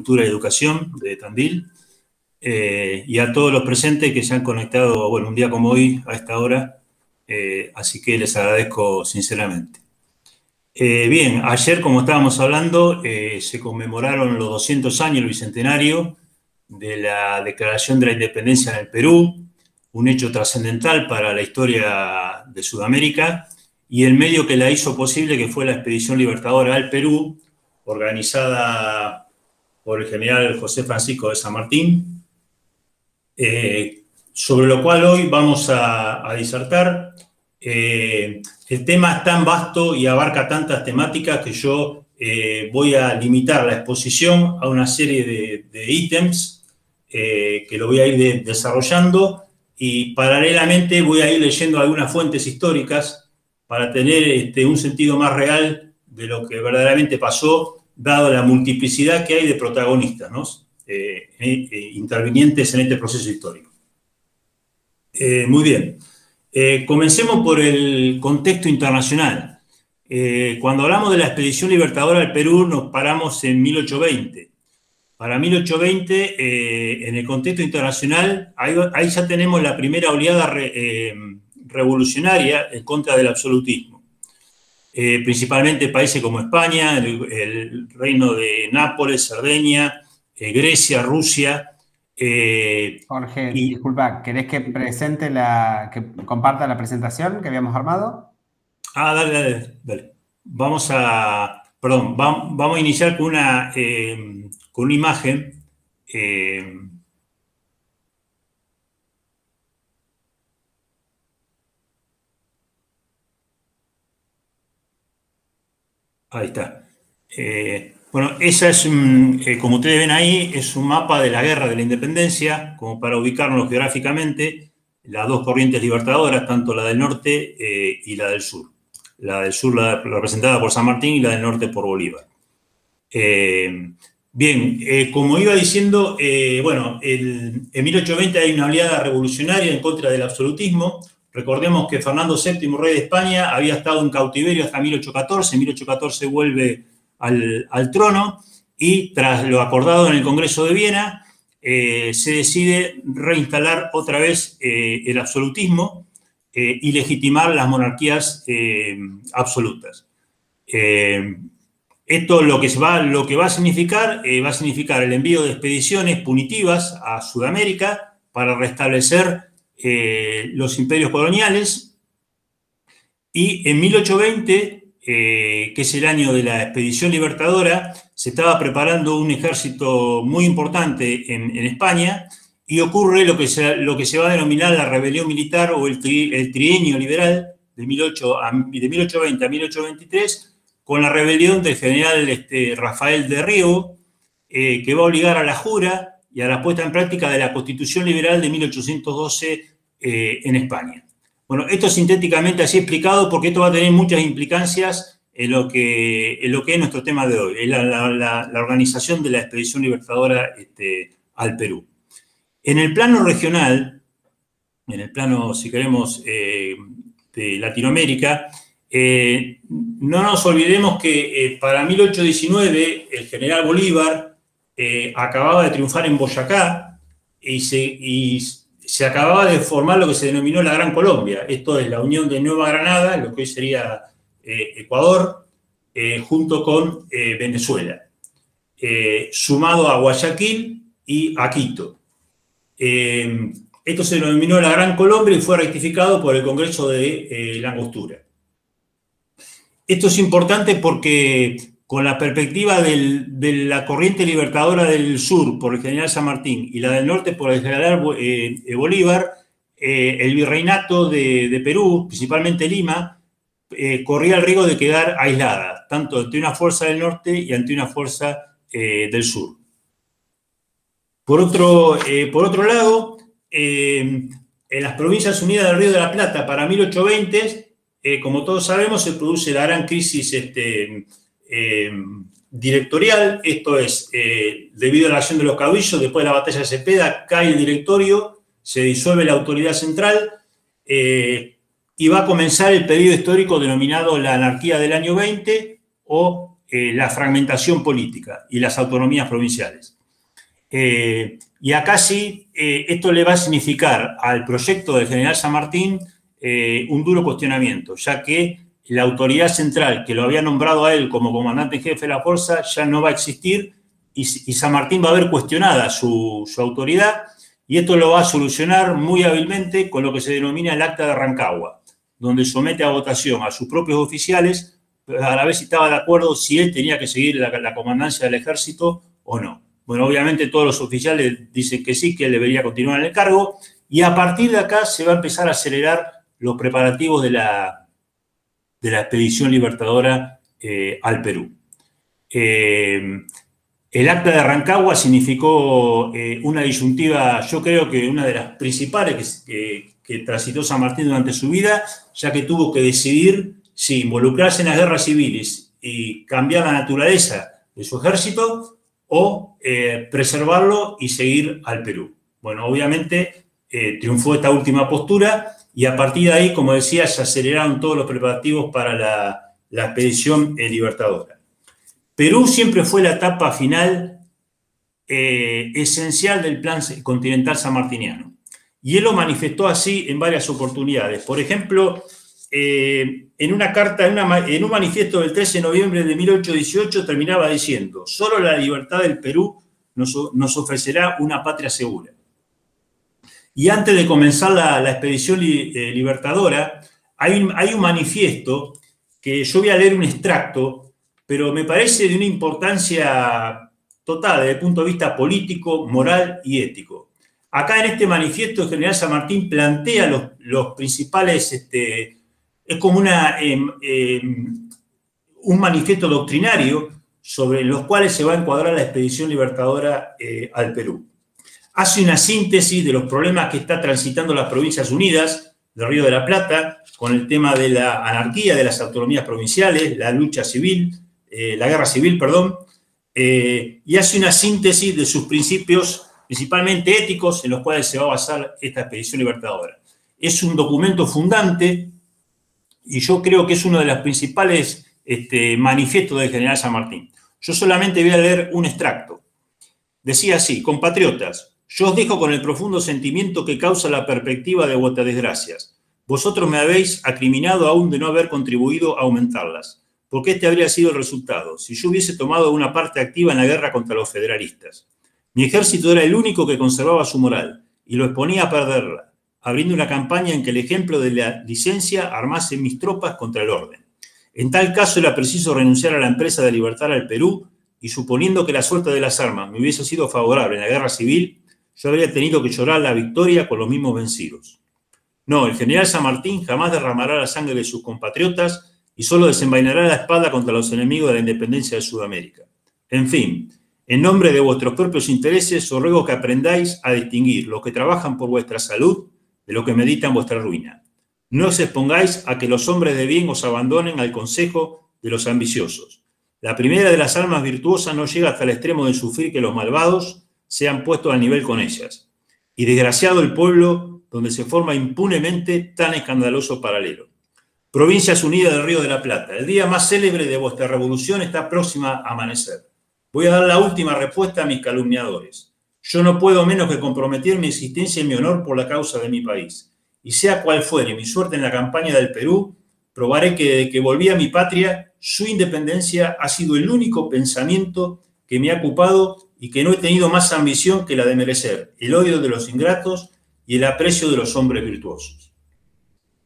Cultura y Educación de Tandil, y a todos los presentes que se han conectado, bueno, un día como hoy, a esta hora, así que les agradezco sinceramente. Bien, ayer, como estábamos hablando, se conmemoraron los 200 años, el bicentenario, de la Declaración de la Independencia en el Perú, un hecho trascendental para la historia de Sudamérica, y el medio que la hizo posible, que fue la Expedición Libertadora al Perú, organizada por el general José Francisco de San Martín, sobre lo cual hoy vamos a disertar. El tema es tan vasto y abarca tantas temáticas que yo voy a limitar la exposición a una serie de ítems que lo voy a ir desarrollando, y paralelamente voy a ir leyendo algunas fuentes históricas para tener un sentido más real de lo que verdaderamente pasó, dado la multiplicidad que hay de protagonistas, ¿no? Intervinientes en este proceso histórico. Muy bien. Comencemos por el contexto internacional. Cuando hablamos de la Expedición Libertadora al Perú, nos paramos en 1820. Para 1820, en el contexto internacional, ahí ya tenemos la primera oleada revolucionaria en contra del absolutismo. Principalmente países como España, el reino de Nápoles, Cerdeña, Grecia, Rusia. Jorge, disculpa, ¿querés que comparta la presentación que habíamos armado? Dale. Vamos a iniciar con una imagen. Ahí está. Bueno, esa es, como ustedes ven ahí, es un mapa de la Guerra de la Independencia, como para ubicarnos geográficamente, las dos corrientes libertadoras, tanto la del norte y la del sur. La del sur la representada por San Martín y la del norte por Bolívar. Bien, como iba diciendo, bueno, en 1820 hay una oleada revolucionaria en contra del absolutismo. Recordemos que Fernando VII, rey de España, había estado en cautiverio hasta 1814. En 1814 vuelve al trono, y tras lo acordado en el Congreso de Viena, se decide reinstalar otra vez el absolutismo y legitimar las monarquías absolutas. Esto lo que va a significar el envío de expediciones punitivas a Sudamérica para restablecer los imperios coloniales. Y en 1820, que es el año de la Expedición Libertadora, se estaba preparando un ejército muy importante en España, y ocurre lo que se va a denominar la rebelión militar o el trienio liberal de 1820 a 1823, con la rebelión del general Rafael de Riego, que va a obligar a la jura y a la puesta en práctica de la Constitución Liberal de 1812 en España. Bueno, esto sintéticamente así explicado, porque esto va a tener muchas implicancias en lo que es nuestro tema de hoy, la organización de la Expedición Libertadora al Perú. En el plano regional, en el plano, si queremos, de Latinoamérica, no nos olvidemos que para 1819 el general Bolívar acababa de triunfar en Boyacá, y se acababa de formar lo que se denominó la Gran Colombia. Esto es la unión de Nueva Granada, lo que hoy sería Ecuador, junto con Venezuela, sumado a Guayaquil y a Quito. Esto se denominó la Gran Colombia y fue rectificado por el Congreso de la Angostura. Esto es importante porque, con la perspectiva de la corriente libertadora del sur por el general San Martín y la del norte por el general Bolívar, el virreinato de Perú, principalmente Lima, corría el riesgo de quedar aislada, tanto ante una fuerza del norte y ante una fuerza del sur. Por otro lado, en las Provincias Unidas del Río de la Plata, para 1820, como todos sabemos, se produce la gran crisis directorial. Esto es, debido a la acción de los caudillos, después de la batalla de Cepeda, cae el directorio, se disuelve la autoridad central, y va a comenzar el periodo histórico denominado la anarquía del año 20 o la fragmentación política y las autonomías provinciales. Y acá sí, esto le va a significar al proyecto del general San Martín un duro cuestionamiento, ya que la autoridad central que lo había nombrado a él como comandante en jefe de la fuerza ya no va a existir y San Martín va a ver cuestionada su autoridad, y esto lo va a solucionar muy hábilmente con lo que se denomina el Acta de Rancagua, donde somete a votación a sus propios oficiales a la vez si estaba de acuerdo si él tenía que seguir la comandancia del ejército o no. Bueno, obviamente todos los oficiales dicen que sí, que él debería continuar en el cargo, y a partir de acá se va a empezar a acelerar los preparativos de la expedición libertadora al Perú. El Acta de Rancagua significó una disyuntiva, yo creo que una de las principales que transitó San Martín durante su vida, ya que tuvo que decidir si involucrarse en las guerras civiles y cambiar la naturaleza de su ejército o preservarlo y seguir al Perú. Bueno, obviamente triunfó esta última postura y a partir de ahí, como decía, se aceleraron todos los preparativos para la expedición libertadora. Perú siempre fue la etapa final esencial del plan continental sanmartiniano. Y él lo manifestó así en varias oportunidades. Por ejemplo, en una carta, en un manifiesto del 13 de noviembre de 1818 terminaba diciendo: solo la libertad del Perú nos ofrecerá una patria segura. Y antes de comenzar la expedición libertadora, hay un manifiesto que yo voy a leer un extracto, pero me parece de una importancia total desde el punto de vista político, moral y ético. Acá en este manifiesto el general San Martín plantea los principales, es como un manifiesto doctrinario sobre los cuales se va a encuadrar la expedición libertadora al Perú. Hace una síntesis de los problemas que está transitando las Provincias Unidas del Río de la Plata con el tema de la anarquía de las autonomías provinciales, la lucha civil, la guerra civil, perdón, y hace una síntesis de sus principios, principalmente éticos, en los cuales se va a basar esta expedición libertadora. Es un documento fundante y yo creo que es uno de los principales manifiestos del general San Martín. Yo solamente voy a leer un extracto. Decía así: compatriotas, yo os dejo con el profundo sentimiento que causa la perspectiva de vuestras desgracias. Vosotros me habéis acriminado aún de no haber contribuido a aumentarlas, porque este habría sido el resultado si yo hubiese tomado una parte activa en la guerra contra los federalistas. Mi ejército era el único que conservaba su moral y lo exponía a perderla, abriendo una campaña en que el ejemplo de la licencia armase mis tropas contra el orden. En tal caso era preciso renunciar a la empresa de libertar al Perú y, suponiendo que la suerte de las armas me hubiese sido favorable en la guerra civil, yo habría tenido que llorar la victoria con los mismos vencidos. No, el general San Martín jamás derramará la sangre de sus compatriotas y solo desenvainará la espada contra los enemigos de la independencia de Sudamérica. En fin, en nombre de vuestros propios intereses, os ruego que aprendáis a distinguir los que trabajan por vuestra salud de los que meditan vuestra ruina. No os expongáis a que los hombres de bien os abandonen al consejo de los ambiciosos. La primera de las almas virtuosas no llega hasta el extremo de sufrir que los malvados sean puestos al nivel con ellas. Y desgraciado el pueblo donde se forma impunemente tan escandaloso paralelo. Provincias Unidas del Río de la Plata, el día más célebre de vuestra revolución está próxima a amanecer. Voy a dar la última respuesta a mis calumniadores. Yo no puedo menos que comprometer mi existencia y mi honor por la causa de mi país. Y sea cual fuere mi suerte en la campaña del Perú, probaré que desde que volví a mi patria, su independencia ha sido el único pensamiento que me ha ocupado y que no he tenido más ambición que la de merecer el odio de los ingratos y el aprecio de los hombres virtuosos.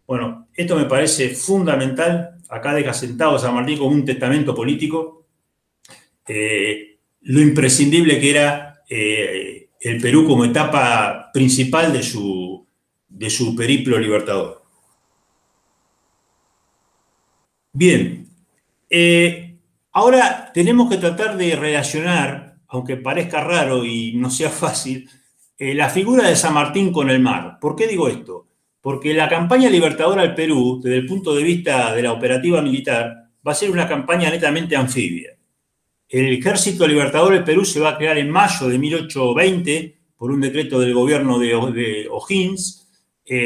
Bueno, esto me parece fundamental. Acá deja sentado San Martín como un testamento político lo imprescindible que era el Perú como etapa principal de su periplo libertador. Bien, ahora tenemos que tratar de relacionar, aunque parezca raro y no sea fácil, la figura de San Martín con el mar. ¿Por qué digo esto? Porque la campaña libertadora al Perú, desde el punto de vista de la operativa militar, va a ser una campaña netamente anfibia. El Ejército Libertador del Perú se va a crear en mayo de 1820 por un decreto del gobierno de O'Higgins,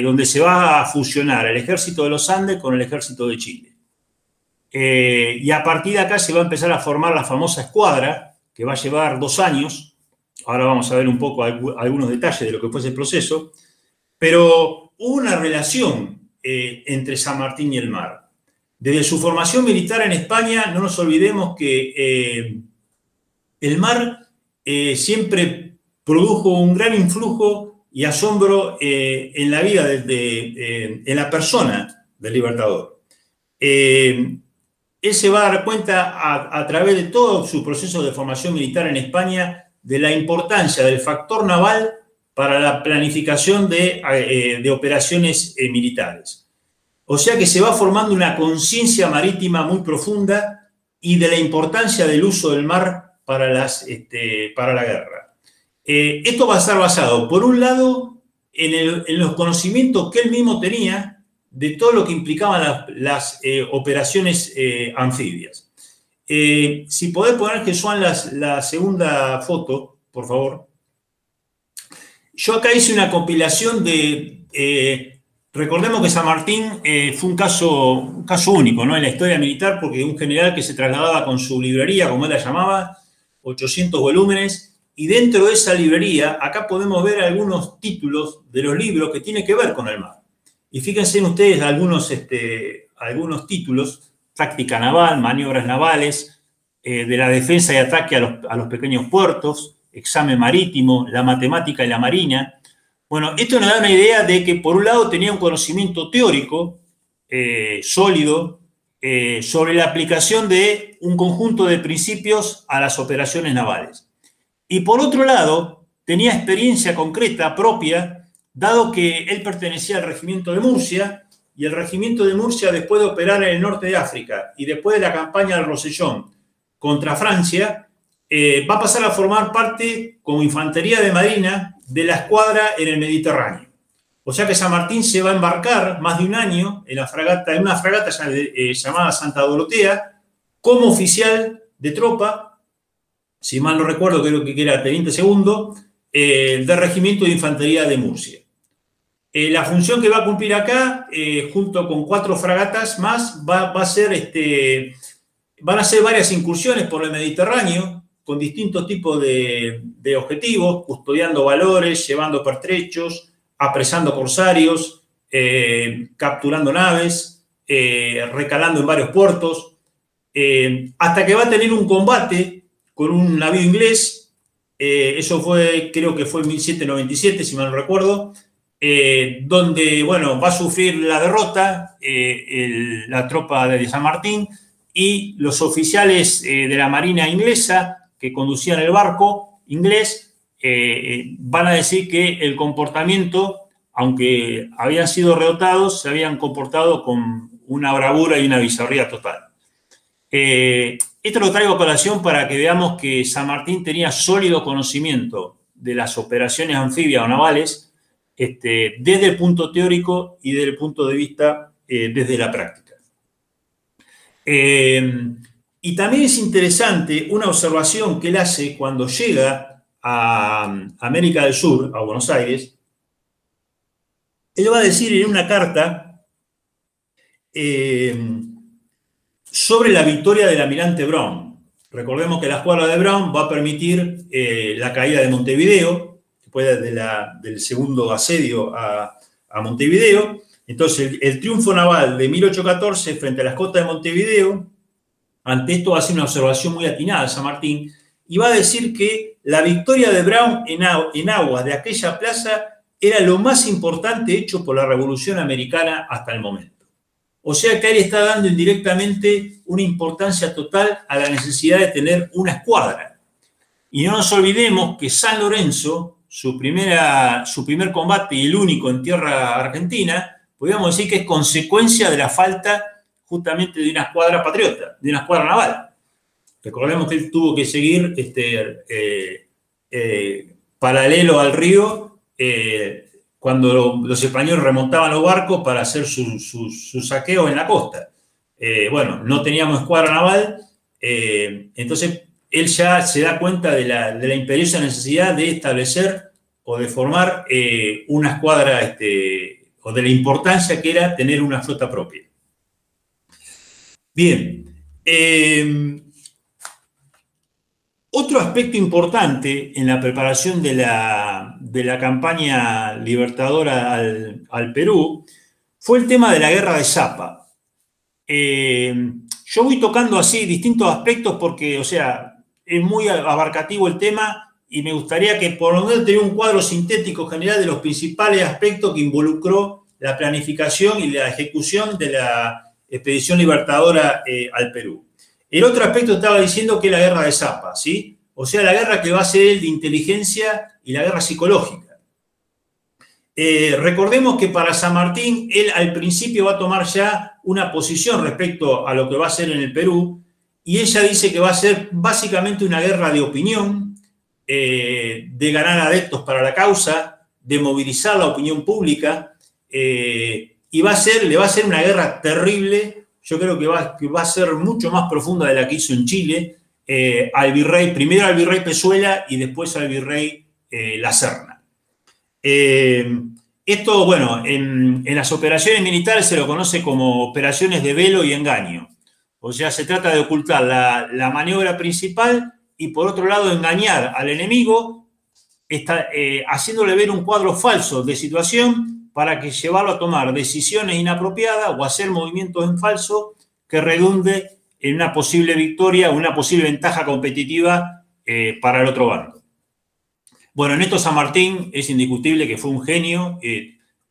donde se va a fusionar el Ejército de los Andes con el Ejército de Chile. Y a partir de acá se va a empezar a formar la famosa escuadra, que va a llevar 2 años, ahora vamos a ver un poco algunos detalles de lo que fue ese proceso, pero hubo una relación entre San Martín y el mar. Desde su formación militar en España, no nos olvidemos que el mar siempre produjo un gran influjo y asombro en la vida, en la persona del Libertador. Él se va a dar cuenta a través de todo su proceso de formación militar en España de la importancia del factor naval para la planificación de operaciones militares. O sea que se va formando una conciencia marítima muy profunda y de la importancia del uso del mar para la guerra. Esto va a estar basado, por un lado, en los conocimientos que él mismo tenía de todo lo que implicaban las operaciones anfibias. Si podés poner, Jesús, la segunda foto, por favor. Yo acá hice una compilación de... recordemos que San Martín fue un caso único, ¿no?, en la historia militar, porque un general que se trasladaba con su librería, como él la llamaba, 800 volúmenes, y dentro de esa librería, acá podemos ver algunos títulos de los libros que tienen que ver con el mar. Y fíjense ustedes algunos títulos: táctica naval, maniobras navales, de la defensa y ataque a los pequeños puertos, examen marítimo, la matemática y la marina. Bueno, esto nos da una idea de que, por un lado, tenía un conocimiento teórico sólido sobre la aplicación de un conjunto de principios a las operaciones navales. Y por otro lado, tenía experiencia concreta propia, dado que él pertenecía al regimiento de Murcia, y el regimiento de Murcia, después de operar en el norte de África y después de la campaña del Rosellón contra Francia, va a pasar a formar parte como infantería de marina de la escuadra en el Mediterráneo. O sea que San Martín se va a embarcar más de un año en una fragata llamada Santa Dorotea, como oficial de tropa, si mal no recuerdo, creo que era teniente segundo, del regimiento de infantería de Murcia. La función que va a cumplir acá, junto con 4 fragatas más, van a ser varias incursiones por el Mediterráneo, con distintos tipos de objetivos, custodiando valores, llevando pertrechos, apresando corsarios, capturando naves, recalando en varios puertos, hasta que va a tener un combate con un navío inglés. Eso creo que fue en 1797, si mal no recuerdo, donde, bueno, va a sufrir la derrota la tropa de San Martín, y los oficiales de la Marina inglesa que conducían el barco inglés van a decir que el comportamiento, aunque habían sido derrotados, se habían comportado con una bravura y una bizarría total. Esto lo traigo a colación para que veamos que San Martín tenía sólido conocimiento de las operaciones anfibias o navales, desde el punto teórico y desde el punto de vista desde la práctica. Y también es interesante una observación que él hace cuando llega a América del Sur, a Buenos Aires. Él va a decir en una carta sobre la victoria del almirante Brown. Recordemos que la escuadra de Brown va a permitir la caída de Montevideo, después del segundo asedio a Montevideo. Entonces, el triunfo naval de 1814 frente a las costas de Montevideo, ante esto hace una observación muy atinada de San Martín, y va a decir que la victoria de Brown en aguas de aquella plaza era lo más importante hecho por la Revolución Americana hasta el momento. O sea que él está dando indirectamente una importancia total a la necesidad de tener una escuadra. Y no nos olvidemos que San Lorenzo, su primer combate y el único en tierra argentina, podríamos decir que es consecuencia de la falta justamente de una escuadra patriota, de una escuadra naval. Recordemos que él tuvo que seguir paralelo al río cuando los españoles remontaban los barcos para hacer su saqueo en la costa. Bueno, no teníamos escuadra naval, entonces él ya se da cuenta de la imperiosa necesidad de establecer o de formar una escuadra, o de la importancia que era tener una flota propia. Bien. Otro aspecto importante en la preparación de la campaña libertadora al Perú fue el tema de la guerra de Zapa. Yo voy tocando así distintos aspectos porque, o sea, es muy abarcativo el tema y me gustaría que por lo menos tener un cuadro sintético general de los principales aspectos que involucró la planificación y la ejecución de la expedición libertadora al Perú. El otro aspecto estaba diciendo que es la guerra de Zapa, ¿sí? O sea, la guerra que va a ser el de inteligencia y la guerra psicológica. Recordemos que para San Martín, él al principio va a tomar ya una posición respecto a lo que va a ser en el Perú, y ella dice que va a ser básicamente una guerra de opinión, de ganar adeptos para la causa, de movilizar la opinión pública, y le va a ser una guerra terrible. Yo creo que va a ser mucho más profunda de la que hizo en Chile, primero al virrey Pezuela y después al virrey La Serna. Esto, bueno, en las operaciones militares se lo conoce como operaciones de velo y engaño. O sea, se trata de ocultar la maniobra principal y, por otro lado, engañar al enemigo, haciéndole ver un cuadro falso de situación para que llevarlo a tomar decisiones inapropiadas o hacer movimientos en falso que redunde en una posible victoria o una posible ventaja competitiva para el otro bando. Bueno, en esto San Martín es indiscutible que fue un genio,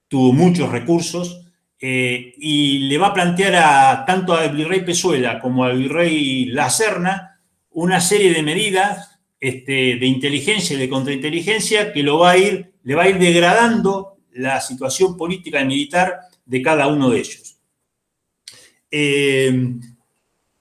tuvo muchos recursos y le va a plantear tanto al virrey Pezuela como al virrey La Serna una serie de medidas de inteligencia y de contrainteligencia que le va a ir degradando la situación política y militar de cada uno de ellos.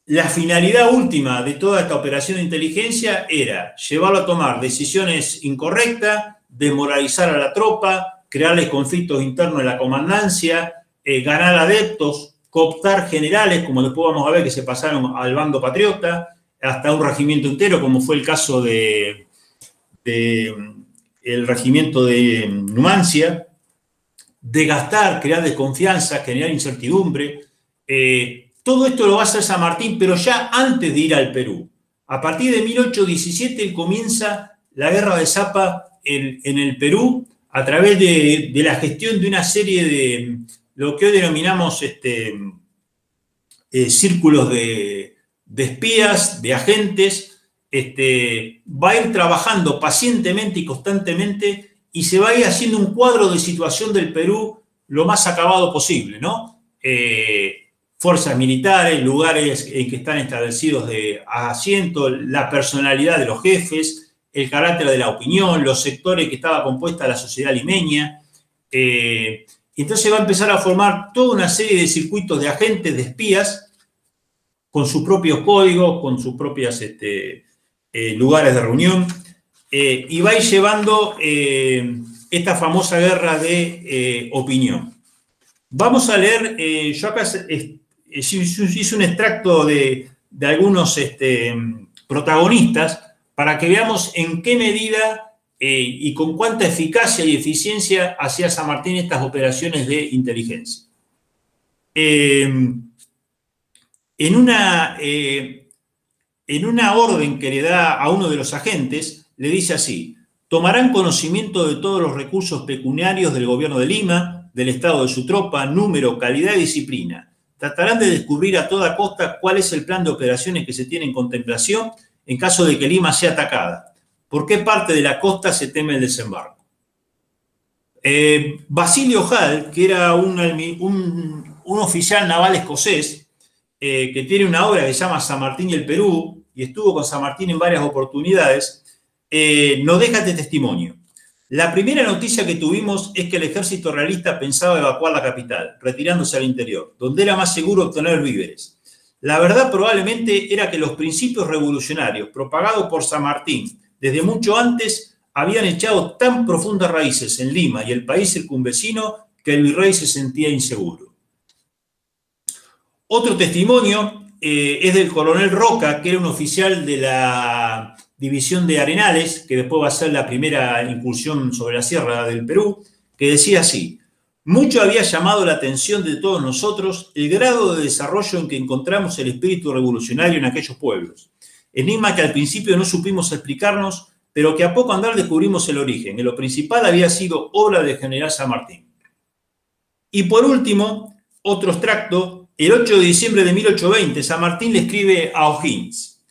La finalidad última de toda esta operación de inteligencia era llevarlo a tomar decisiones incorrectas, desmoralizar a la tropa, crearles conflictos internos en la comandancia, ganar adeptos, cooptar generales, como después vamos a ver que se pasaron al bando patriota, hasta un regimiento entero, como fue el caso el regimiento de Numancia, desgastar, crear desconfianza, generar incertidumbre. Todo esto lo va a hacer San Martín, pero ya antes de ir al Perú. A partir de 1817 él comienza la guerra de Zapa en el Perú a través de la gestión de una serie de lo que hoy denominamos círculos de espías, de agentes. Va a ir trabajando pacientemente y constantemente y se va a ir haciendo un cuadro de situación del Perú lo más acabado posible, ¿no? Fuerzas militares, lugares en que están establecidos de asiento, la personalidad de los jefes, el carácter de la opinión, los sectores que estaba compuesta la sociedad limeña. Entonces va a empezar a formar toda una serie de circuitos de agentes, de espías, con sus propios códigos, con sus propios lugares de reunión, y va a ir llevando esta famosa guerra de opinión. Vamos a leer, yo acá hice un extracto de algunos protagonistas para que veamos en qué medida y con cuánta eficacia y eficiencia hacía San Martín estas operaciones de inteligencia. En una orden que le da a uno de los agentes, le dice así: tomarán conocimiento de todos los recursos pecuniarios del gobierno de Lima, del estado de su tropa, número, calidad y disciplina. Tratarán de descubrir a toda costa cuál es el plan de operaciones que se tiene en contemplación en caso de que Lima sea atacada. ¿Por qué parte de la costa se teme el desembarco? Basilio Hall, que era un oficial naval escocés, que tiene una obra que se llama San Martín y el Perú, y estuvo con San Martín en varias oportunidades, nos deja este testimonio. La primera noticia que tuvimos es que el ejército realista pensaba evacuar la capital, retirándose al interior, donde era más seguro obtener víveres. La verdad probablemente era que los principios revolucionarios propagados por San Martín desde mucho antes habían echado tan profundas raíces en Lima y el país circunvecino que el virrey se sentía inseguro. Otro testimonio es del coronel Roca, que era un oficial de la división de Arenales, que después va a ser la primera incursión sobre la sierra del Perú, que decía así: mucho había llamado la atención de todos nosotros el grado de desarrollo en que encontramos el espíritu revolucionario en aquellos pueblos. enigma que al principio no supimos explicarnos, pero que a poco andar descubrimos el origen. En lo principal había sido obra del general San Martín. Y por último, otro extracto, el 8 de diciembre de 1820, San Martín le escribe a O'Higgins: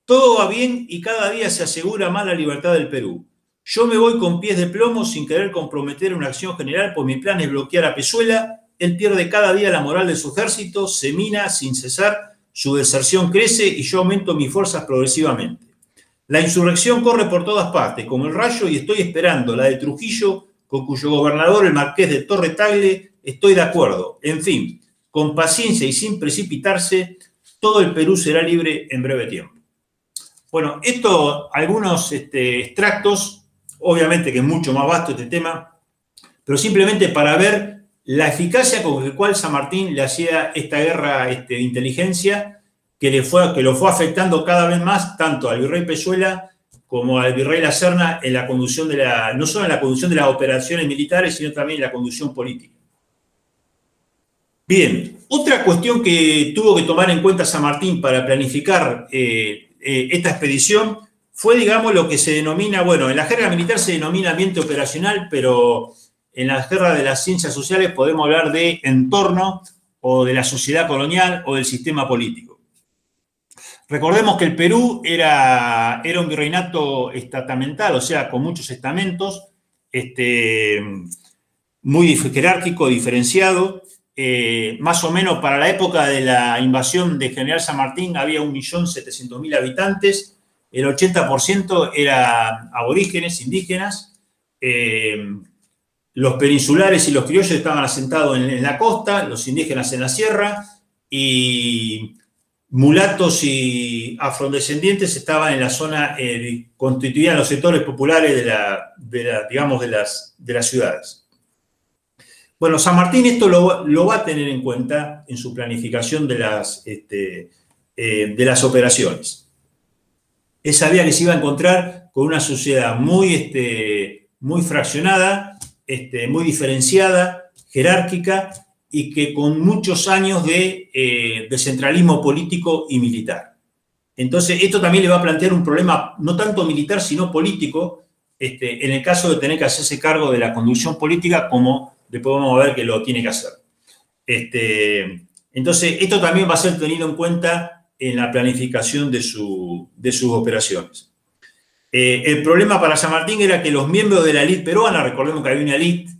todo va bien y cada día se asegura más la libertad del Perú. Yo me voy con pies de plomo sin querer comprometer una acción general, pues mi plan es bloquear a Pezuela. Él pierde cada día la moral de su ejército, se mina sin cesar, su deserción crece y yo aumento mis fuerzas progresivamente. La insurrección corre por todas partes, como el rayo, y estoy esperando la de Trujillo, con cuyo gobernador, el marqués de Torre Tagle, estoy de acuerdo. En fin, con paciencia y sin precipitarse, todo el Perú será libre en breve tiempo. Bueno, esto, algunos extractos, obviamente que es mucho más vasto este tema, pero simplemente para ver la eficacia con la cual San Martín le hacía esta guerra de inteligencia que lo fue afectando cada vez más tanto al virrey Pezuela como al virrey La Serna en la conducción no solo en la conducción de las operaciones militares, sino también en la conducción política. Bien, otra cuestión que tuvo que tomar en cuenta San Martín para planificar esta expedición fue, digamos, lo que se denomina, bueno, en la jerga militar se denomina ambiente operacional, pero en la jerga de las ciencias sociales podemos hablar de entorno o de la sociedad colonial o del sistema político. Recordemos que el Perú era un virreinato estatamental, o sea, con muchos estamentos, muy jerárquico, diferenciado. Más o menos para la época de la invasión de General San Martín había 1.700.000 habitantes, el 80% eran aborígenes, indígenas, los peninsulares y los criollos estaban asentados en la costa, los indígenas en la sierra, y mulatos y afrodescendientes estaban en la zona, constituían los sectores populares de las ciudades. Bueno, San Martín esto lo va a tener en cuenta en su planificación de las operaciones. Él sabía que se iba a encontrar con una sociedad muy fraccionada, muy diferenciada, jerárquica, y que con muchos años de centralismo político y militar. Entonces, esto también le va a plantear un problema no tanto militar, sino político, en el caso de tener que hacerse cargo de la conducción política, como después vamos a ver que lo tiene que hacer. Entonces, esto también va a ser tenido en cuenta en la planificación de sus operaciones. El problema para San Martín era que los miembros de la élite peruana, recordemos que había una élite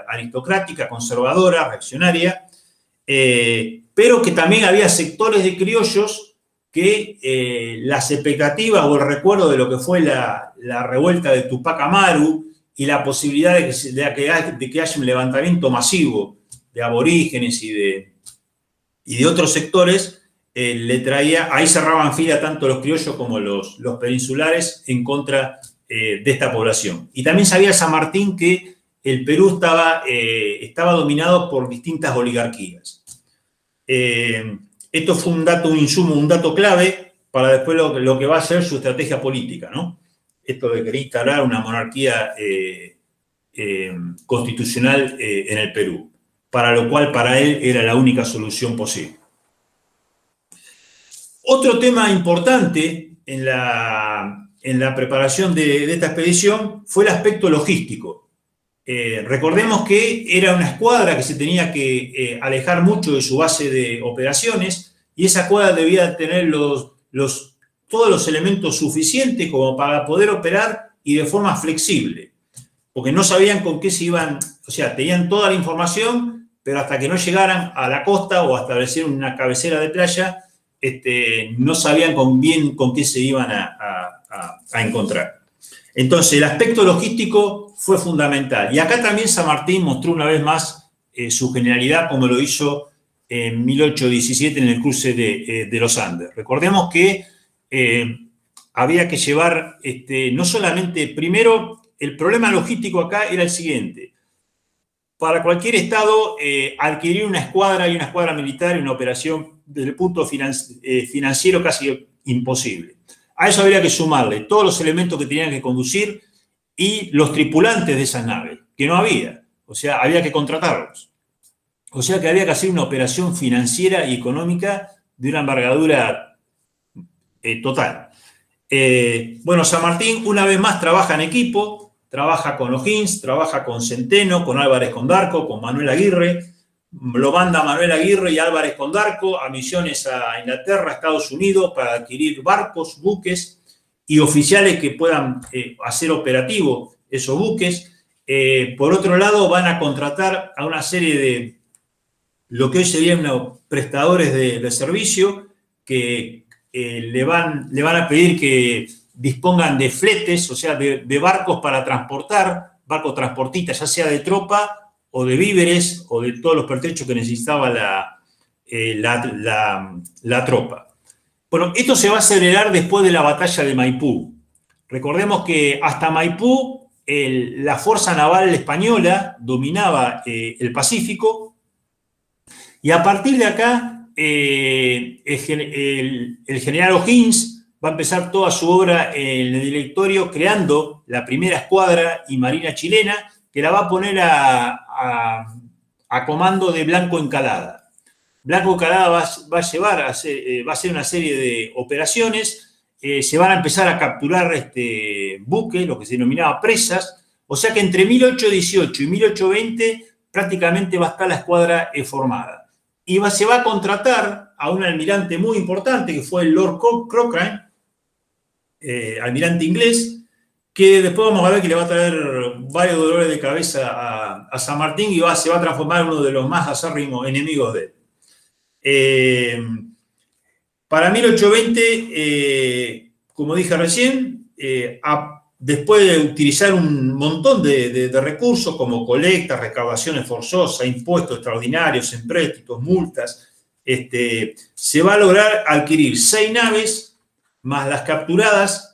aristocrática, conservadora, reaccionaria, pero que también había sectores de criollos que las expectativas o el recuerdo de lo que fue la revuelta de Tupac Amaru y la posibilidad de que haya un levantamiento masivo de aborígenes y de otros sectores, le traía, ahí cerraban fila tanto los criollos como los peninsulares en contra de esta población. Y también sabía San Martín que el Perú estaba dominado por distintas oligarquías. Esto fue un dato clave para después lo que va a ser su estrategia política, ¿no? Esto de querer instalar una monarquía constitucional en el Perú, para lo cual para él era la única solución posible. Otro tema importante en la preparación de esta expedición fue el aspecto logístico. Recordemos que era una escuadra que se tenía que alejar mucho de su base de operaciones, y esa escuadra debía tener todos los elementos suficientes como para poder operar y de forma flexible, porque no sabían con qué se iban, o sea, tenían toda la información, pero hasta que no llegaran a la costa o a establecer una cabecera de playa, no sabían bien con qué se iban a encontrar. Entonces, el aspecto logístico fue fundamental. Y acá también San Martín mostró una vez más su genialidad, como lo hizo en 1817 en el cruce de los Andes. Recordemos que había que llevar, no solamente, primero, el problema logístico acá era el siguiente. Para cualquier estado, adquirir una escuadra y una escuadra militar en una operación desde el punto financiero casi imposible. A eso habría que sumarle todos los elementos que tenían que conducir y los tripulantes de esas naves, que no había. O sea, había que contratarlos. O sea que había que hacer una operación financiera y económica de una envergadura total. Bueno, San Martín una vez más trabaja en equipo, trabaja con O'Higgins, trabaja con Centeno, con Álvarez Condarco, con Manuel Aguirre. Lo manda Manuel Aguirre y Álvarez Condarco a misiones a Inglaterra, a Estados Unidos, para adquirir barcos, buques y oficiales que puedan hacer operativo esos buques. Por otro lado, van a contratar a una serie de lo que hoy serían prestadores de servicio que le van a pedir que dispongan de fletes, o sea, de barcos para transportar, barcos transportistas, ya sea de tropa o de víveres o de todos los pertrechos que necesitaba la tropa. Bueno, esto se va a acelerar después de la batalla de Maipú. Recordemos que hasta Maipú la Fuerza Naval Española dominaba el Pacífico, y a partir de acá el general O'Higgins va a empezar toda su obra en el Directorio creando la primera escuadra y marina chilena, que la va a poner a comando de Blanco Encalada. Blanco Encalada va a hacer una serie de operaciones, se van a empezar a capturar buques, lo que se denominaba presas, o sea que entre 1818 y 1820 prácticamente va a estar la escuadra formada. Y se va a contratar a un almirante muy importante, que fue el Lord Cochrane, almirante inglés, que después vamos a ver que le va a traer varios dolores de cabeza a San Martín y se va a transformar en uno de los más acérrimos enemigos de él. Para 1820, como dije recién, después de utilizar un montón de recursos como colectas, recaudaciones forzosas, impuestos extraordinarios, empréstitos, multas, se va a lograr adquirir 6 naves más las capturadas,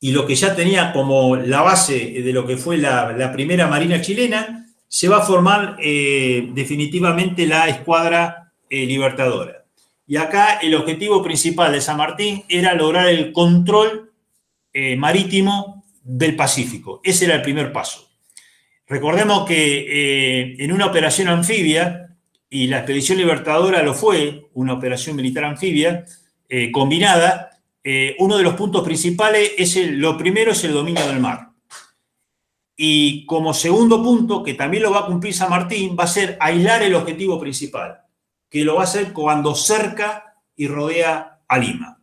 y lo que ya tenía como la base de lo que fue la primera Marina chilena, se va a formar definitivamente la Escuadra Libertadora. Y acá el objetivo principal de San Martín era lograr el control marítimo del Pacífico. Ese era el primer paso. Recordemos que en una operación anfibia, y la Expedición Libertadora lo fue, una operación militar anfibia combinada, uno de los puntos principales lo primero es el dominio del mar. Y como segundo punto, que también lo va a cumplir San Martín, va a ser aislar el objetivo principal, que lo va a hacer cuando cerca y rodea a Lima.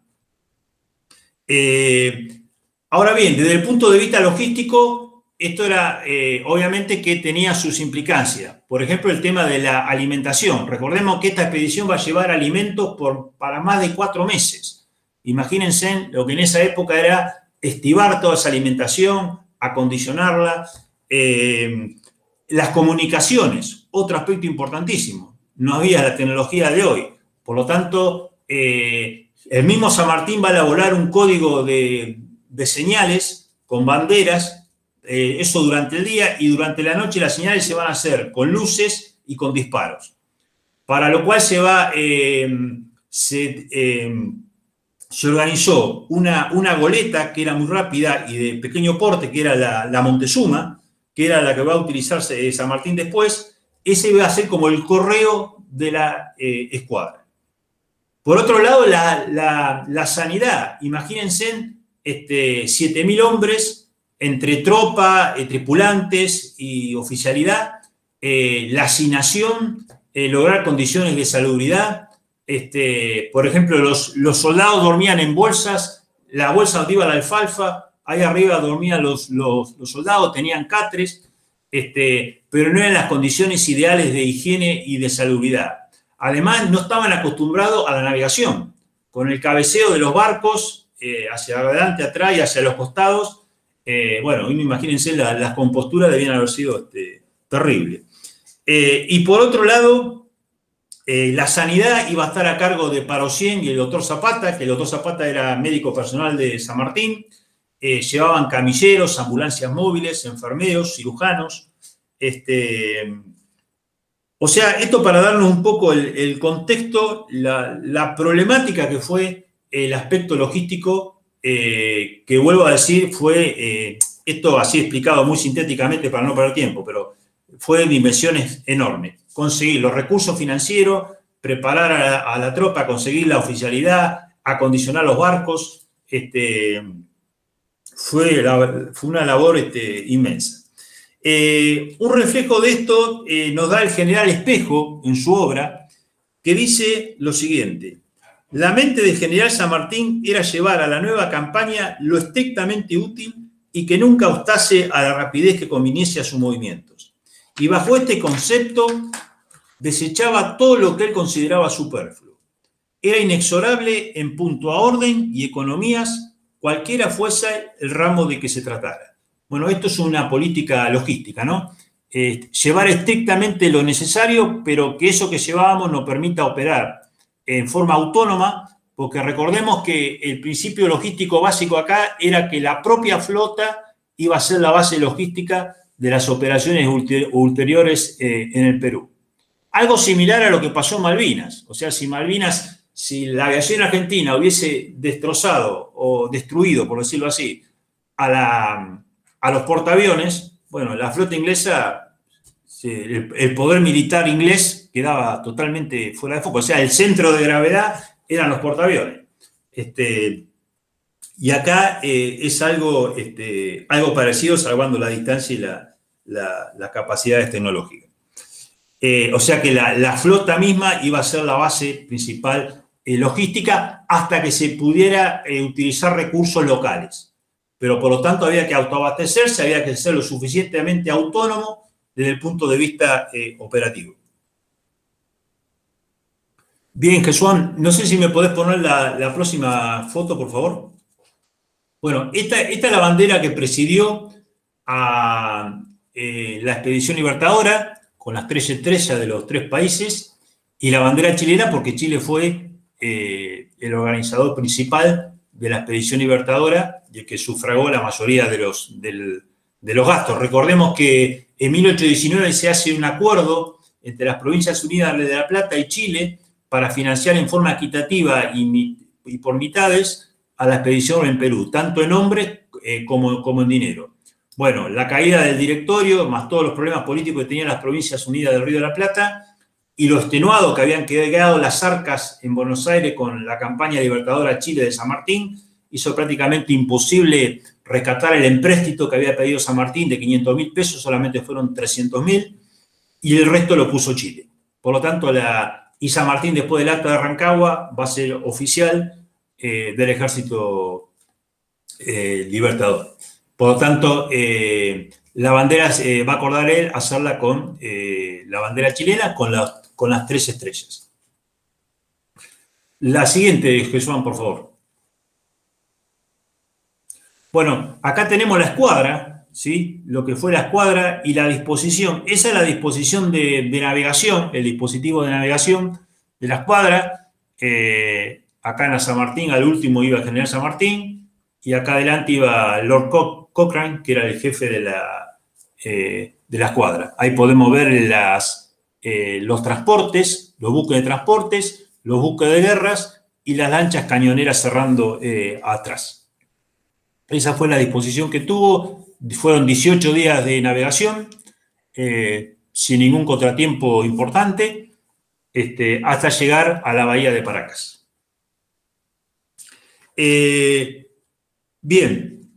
Ahora bien, desde el punto de vista logístico, esto era obviamente que tenía sus implicancias. Por ejemplo, el tema de la alimentación. Recordemos que esta expedición va a llevar alimentos para más de 4 meses. Imagínense lo que en esa época era estivar toda esa alimentación, acondicionarla. Las comunicaciones, otro aspecto importantísimo. No había la tecnología de hoy. Por lo tanto, el mismo San Martín va a elaborar un código de señales con banderas, eso durante el día, y durante la noche las señales se van a hacer con luces y con disparos. Para lo cual se organizó una goleta que era muy rápida y de pequeño porte, que era la Montezuma, que era la que va a utilizarse San Martín después. Ese va a ser como el correo de la escuadra. Por otro lado, la sanidad. Imagínense 7.000 hombres entre tropa, tripulantes y oficialidad, la hacinación, lograr condiciones de salubridad. Por ejemplo, los soldados dormían en bolsas, la bolsa donde iba la alfalfa, ahí arriba dormían los soldados, tenían catres, pero no eran las condiciones ideales de higiene y de salubridad. Además, no estaban acostumbrados a la navegación, con el cabeceo de los barcos hacia adelante, atrás y hacia los costados. Bueno, imagínense, las composturas debían haber sido terribles. Y por otro lado, la sanidad iba a estar a cargo de Parocien y el doctor Zapata, que el doctor Zapata era médico personal de San Martín. Llevaban camilleros, ambulancias móviles, enfermeros, cirujanos. O sea, esto para darnos un poco el contexto, la problemática que fue el aspecto logístico, que vuelvo a decir, fue, esto así explicado muy sintéticamente para no perder tiempo, pero fue de dimensiones enormes. Conseguir los recursos financieros, preparar a la tropa, conseguir la oficialidad, acondicionar los barcos, fue una labor inmensa. Un reflejo de esto nos da el general Espejo en su obra, que dice lo siguiente: la mente del general San Martín era llevar a la nueva campaña lo estrictamente útil y que nunca obstase a la rapidez que conviniese a sus movimientos. Y bajo este concepto desechaba todo lo que él consideraba superfluo. Era inexorable en punto a orden y economías, cualquiera fuese el ramo de que se tratara. Bueno, esto es una política logística, ¿no? Llevar estrictamente lo necesario, pero que eso que llevábamos nos permita operar en forma autónoma, porque recordemos que el principio logístico básico acá era que la propia flota iba a ser la base logística de las operaciones ulteriores en el Perú. Algo similar a lo que pasó en Malvinas. O sea, si la aviación argentina hubiese destrozado o destruido, por decirlo así, a los portaaviones, bueno, la flota inglesa, el poder militar inglés quedaba totalmente fuera de foco. O sea, el centro de gravedad eran los portaaviones. Y acá es algo parecido, salvando la distancia y las capacidades tecnológicas. O sea que la flota misma iba a ser la base principal logística hasta que se pudiera utilizar recursos locales. Pero por lo tanto había que autoabastecerse, había que ser lo suficientemente autónomo desde el punto de vista operativo. Bien, Jesús, no sé si me podés poner la próxima foto, por favor. Bueno, esta es la bandera que presidió a la expedición libertadora, con las 3 estrellas de los 3 países, y la bandera chilena, porque Chile fue el organizador principal de la expedición libertadora y el que sufragó la mayoría de los gastos. Recordemos que en 1819 se hace un acuerdo entre las Provincias Unidas de La Plata y Chile para financiar en forma equitativa y por mitades a la expedición en Perú, tanto en hombres como en dinero. Bueno, la caída del directorio, más todos los problemas políticos que tenían las Provincias Unidas del Río de la Plata, y lo extenuado que habían quedado las arcas en Buenos Aires con la campaña libertadora Chile de San Martín, hizo prácticamente imposible rescatar el empréstito que había pedido San Martín de 500.000 pesos, solamente fueron 300.000, y el resto lo puso Chile. Por lo tanto, y San Martín, después del acta de Rancagua, va a ser oficial del ejército libertador. Por lo tanto, la bandera va a acordar él hacerla con la bandera chilena, con las 3 estrellas. La siguiente, Jesús, por favor. Bueno, acá tenemos la escuadra, ¿sí? Lo que fue la escuadra y la disposición. Esa es la disposición de navegación, el dispositivo de navegación de la escuadra. Acá en San Martín, al último iba el general San Martín, y acá adelante iba Lord Cochrane, que era el jefe de la escuadra. Ahí podemos ver los transportes, los buques de transportes, los buques de guerras y las lanchas cañoneras cerrando atrás. Esa fue la disposición que tuvo. Fueron 18 días de navegación, sin ningún contratiempo importante, hasta llegar a la bahía de Paracas. Bien,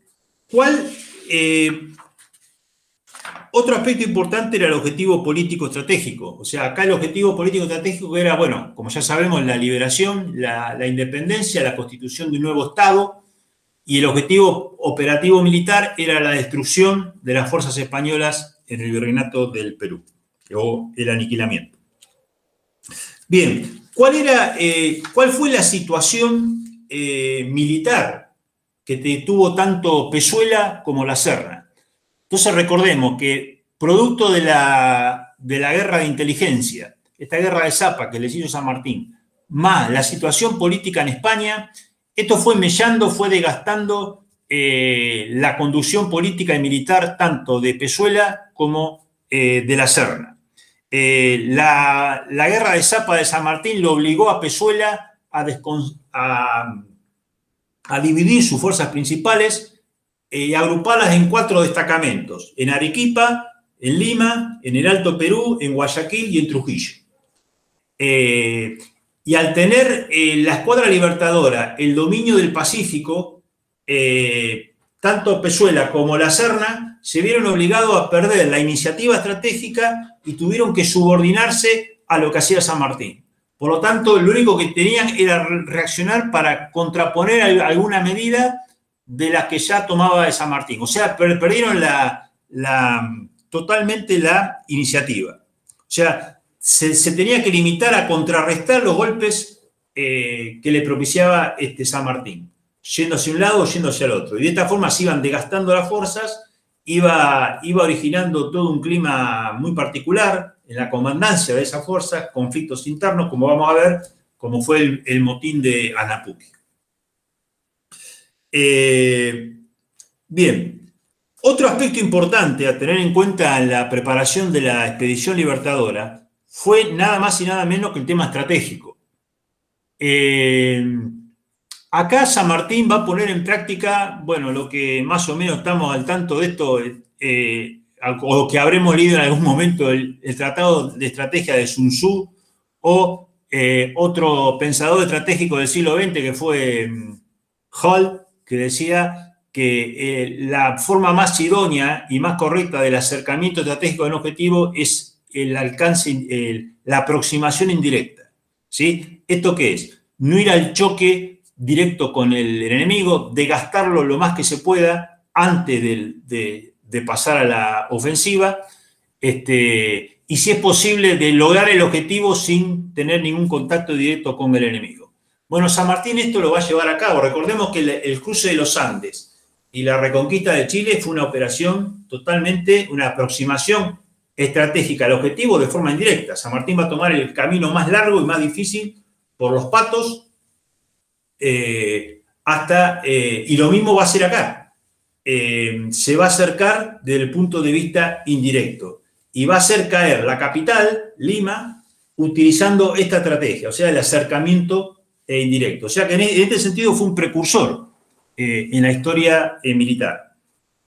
otro aspecto importante era el objetivo político estratégico. O sea, acá el objetivo político estratégico era, bueno, como ya sabemos, la liberación, la independencia, la constitución de un nuevo Estado, y el objetivo operativo militar era la destrucción de las fuerzas españolas en el virreinato del Perú, o el aniquilamiento. Bien, ¿cuál fue la situación militar que tuvo tanto Pezuela como la Serna? Entonces recordemos que producto de la guerra de inteligencia, esta guerra de Zapa que les hizo San Martín, más la situación política en España, esto fue mellando, fue desgastando la conducción política y militar tanto de Pezuela como de la Serna. La guerra de Zapa de San Martín lo obligó a Pezuela a dividir sus fuerzas principales y agruparlas en 4 destacamentos: en Arequipa, en Lima, en el Alto Perú, en Guayaquil y en Trujillo. Y al tener la escuadra libertadora el dominio del Pacífico, tanto Pezuela como La Serna se vieron obligados a perder la iniciativa estratégica y tuvieron que subordinarse a lo que hacía San Martín. Por lo tanto, lo único que tenían era reaccionar para contraponer alguna medida de las que ya tomaba San Martín. O sea, perdieron totalmente la iniciativa. O sea, se tenía que limitar a contrarrestar los golpes que le propiciaba San Martín, yendo hacia un lado o yendo hacia el otro. Y de esta forma se iban desgastando las fuerzas, iba originando todo un clima muy particular en la comandancia de esas fuerzas, conflictos internos, como vamos a ver, como fue el motín de Anapuquio. Bien, otro aspecto importante a tener en cuenta en la preparación de la expedición libertadora fue nada más y nada menos que el tema estratégico. Acá San Martín va a poner en práctica, bueno, lo que más o menos estamos al tanto de esto, o que habremos leído en algún momento, el Tratado de Estrategia de Sun Tzu, o otro pensador estratégico del siglo XX que fue Hull, que decía que la forma más idónea y más correcta del acercamiento estratégico a un objetivo es el alcance, la aproximación indirecta, ¿sí? ¿Esto qué es? No ir al choque directo con el enemigo, desgastarlo lo más que se pueda antes de pasar a la ofensiva, y si es posible de lograr el objetivo sin tener ningún contacto directo con el enemigo. Bueno, San Martín esto lo va a llevar a cabo. Recordemos que el cruce de los Andes y la reconquista de Chile fue una operación totalmente, una aproximación estratégica al objetivo de forma indirecta. San Martín va a tomar el camino más largo y más difícil por los Patos, y lo mismo va a hacer acá. Se va a acercar desde el punto de vista indirecto y va a hacer caer la capital, Lima, utilizando esta estrategia, o sea, el acercamiento indirecto. O sea que en este sentido fue un precursor en la historia militar.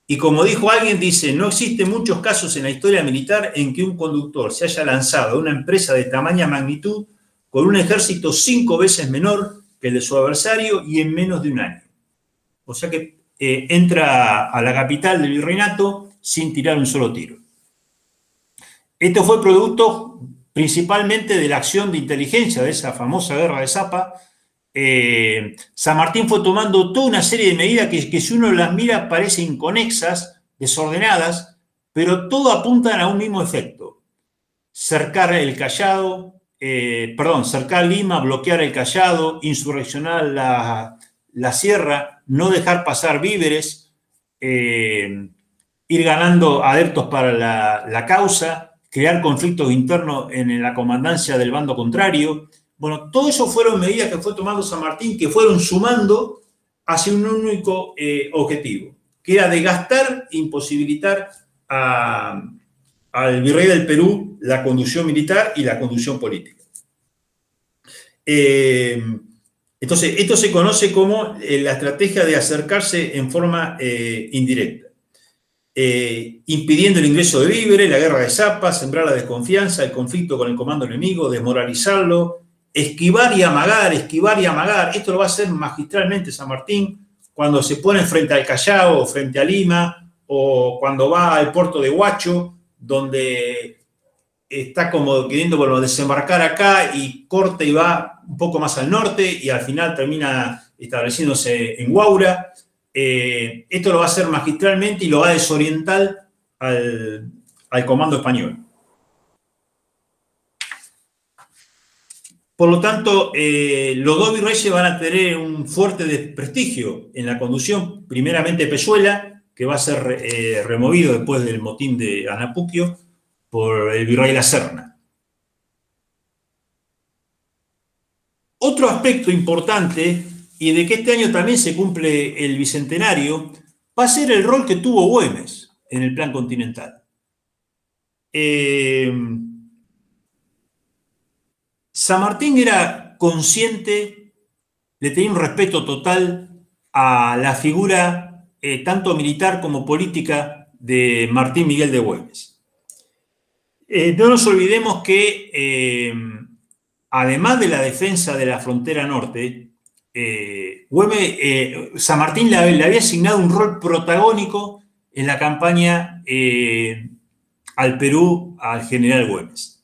Y como dijo alguien, dice, no existen muchos casos en la historia militar en que un conductor se haya lanzado a una empresa de tamaña magnitud con un ejército 5 veces menor que el de su adversario y en menos de un año. O sea que entra a la capital del virreinato sin tirar un solo tiro. Esto fue producto principalmente de la acción de inteligencia de esa famosa guerra de Zapa. San Martín fue tomando toda una serie de medidas que si uno las mira parecen inconexas, desordenadas, pero todo apuntan a un mismo efecto. Cercar el Callao, cercar Lima, bloquear el Callao, insurreccionar la sierra, no dejar pasar víveres, ir ganando adeptos para la causa, crear conflictos internos en la comandancia del bando contrario. Bueno, todo eso fueron medidas que fue tomando San Martín, que fueron sumando hacia un único objetivo, que era desgastar e imposibilitar al virrey del Perú la conducción militar y la conducción política. Entonces, esto se conoce como la estrategia de acercarse en forma indirecta, impidiendo el ingreso de víveres, la guerra de Zapa, sembrar la desconfianza, el conflicto con el comando enemigo, desmoralizarlo, esquivar y amagar. Esto lo va a hacer magistralmente San Martín cuando se pone frente al Callao o frente a Lima, o cuando va al puerto de Huacho, donde está como queriendo desembarcar acá y corta y va un poco más al norte y al final termina estableciéndose en Huaura. Esto lo va a hacer magistralmente y lo va a desorientar al comando español. Por lo tanto, los dos virreyes van a tener un fuerte desprestigio en la conducción, primeramente Pezuela, que va a ser removido después del motín de Anapuquio por el virrey La Serna. Otro aspecto importante, y de que este año también se cumple el bicentenario, va a ser el rol que tuvo Güemes en el plan continental. San Martín era consciente, le tenía un respeto total a la figura tanto militar como política de Martín Miguel de Güemes. No nos olvidemos que, además de la defensa de la frontera norte, San Martín le había asignado un rol protagónico en la campaña al Perú al general Güemes.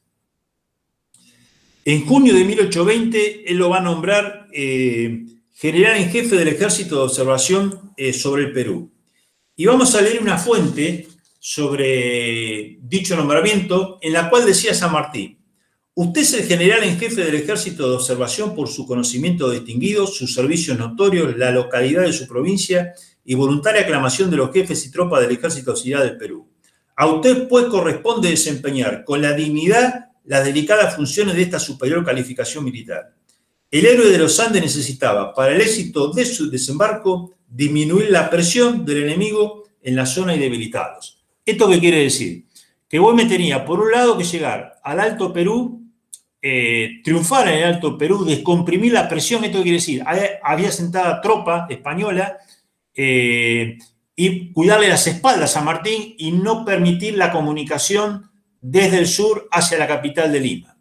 En junio de 1820, él lo va a nombrar general en jefe del Ejército de Observación sobre el Perú. Y vamos a leer una fuente sobre dicho nombramiento, en la cual decía San Martín: usted es el general en jefe del Ejército de Observación por su conocimiento distinguido, sus servicios notorios, la localidad de su provincia y voluntaria aclamación de los jefes y tropas del Ejército Auxiliar del Perú. A usted, pues, corresponde desempeñar con la dignidad las delicadas funciones de esta superior calificación militar. El héroe de los Andes necesitaba, para el éxito de su desembarco, disminuir la presión del enemigo en la zona y debilitados. ¿Esto qué quiere decir? Que Güemes tenía, por un lado, que llegar al Alto Perú, triunfar en el Alto Perú, descomprimir la presión. Esto quiere decir, había sentada tropa española y cuidarle las espaldas a Martín y no permitir la comunicación desde el sur hacia la capital de Lima.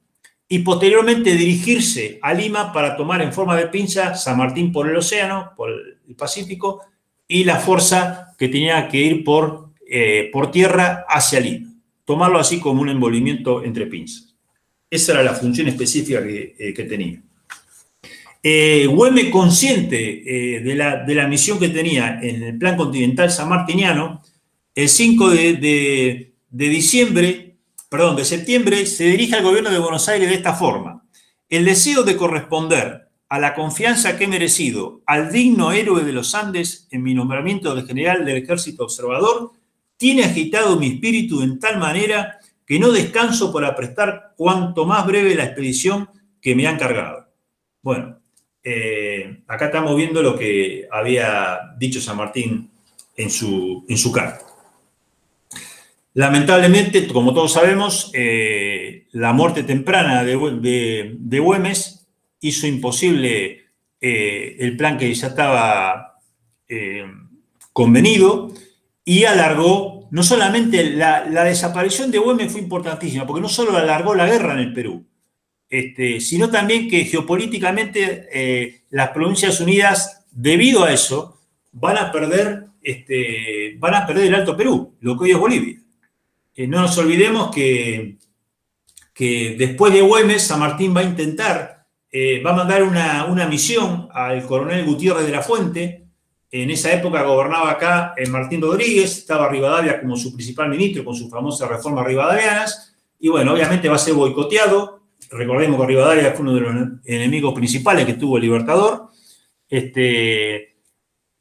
Y posteriormente dirigirse a Lima para tomar en forma de pinza San Martín por el océano, por el Pacífico, y la fuerza que tenía que ir por tierra hacia Lima. Tomarlo así como un envolvimiento entre pinzas. Esa era la función específica que tenía. Güemes, consciente de la misión que tenía en el plan continental sanmartiniano, el 5 de septiembre se dirige al gobierno de Buenos Aires de esta forma: el deseo de corresponder a la confianza que he merecido al digno héroe de los Andes en mi nombramiento de general del Ejército Observador tiene agitado mi espíritu en tal manera que no descanso para prestar cuanto más breve la expedición que me han cargado. Bueno, acá estamos viendo lo que había dicho San Martín en su carta. Lamentablemente, como todos sabemos, la muerte temprana de Güemes hizo imposible el plan que ya estaba convenido y alargó. No solamente la desaparición de Güemes fue importantísima, porque no solo alargó la guerra en el Perú, sino también que geopolíticamente las Provincias Unidas, debido a eso, van a perder el Alto Perú, lo que hoy es Bolivia. No nos olvidemos que después de Güemes, San Martín va a intentar, va a mandar una misión al coronel Gutiérrez de la Fuente. En esa época gobernaba acá Martín Rodríguez, estaba Rivadavia como su principal ministro con sus famosas reformas rivadavianas, y bueno, obviamente va a ser boicoteado. Recordemos que Rivadavia fue uno de los enemigos principales que tuvo el Libertador.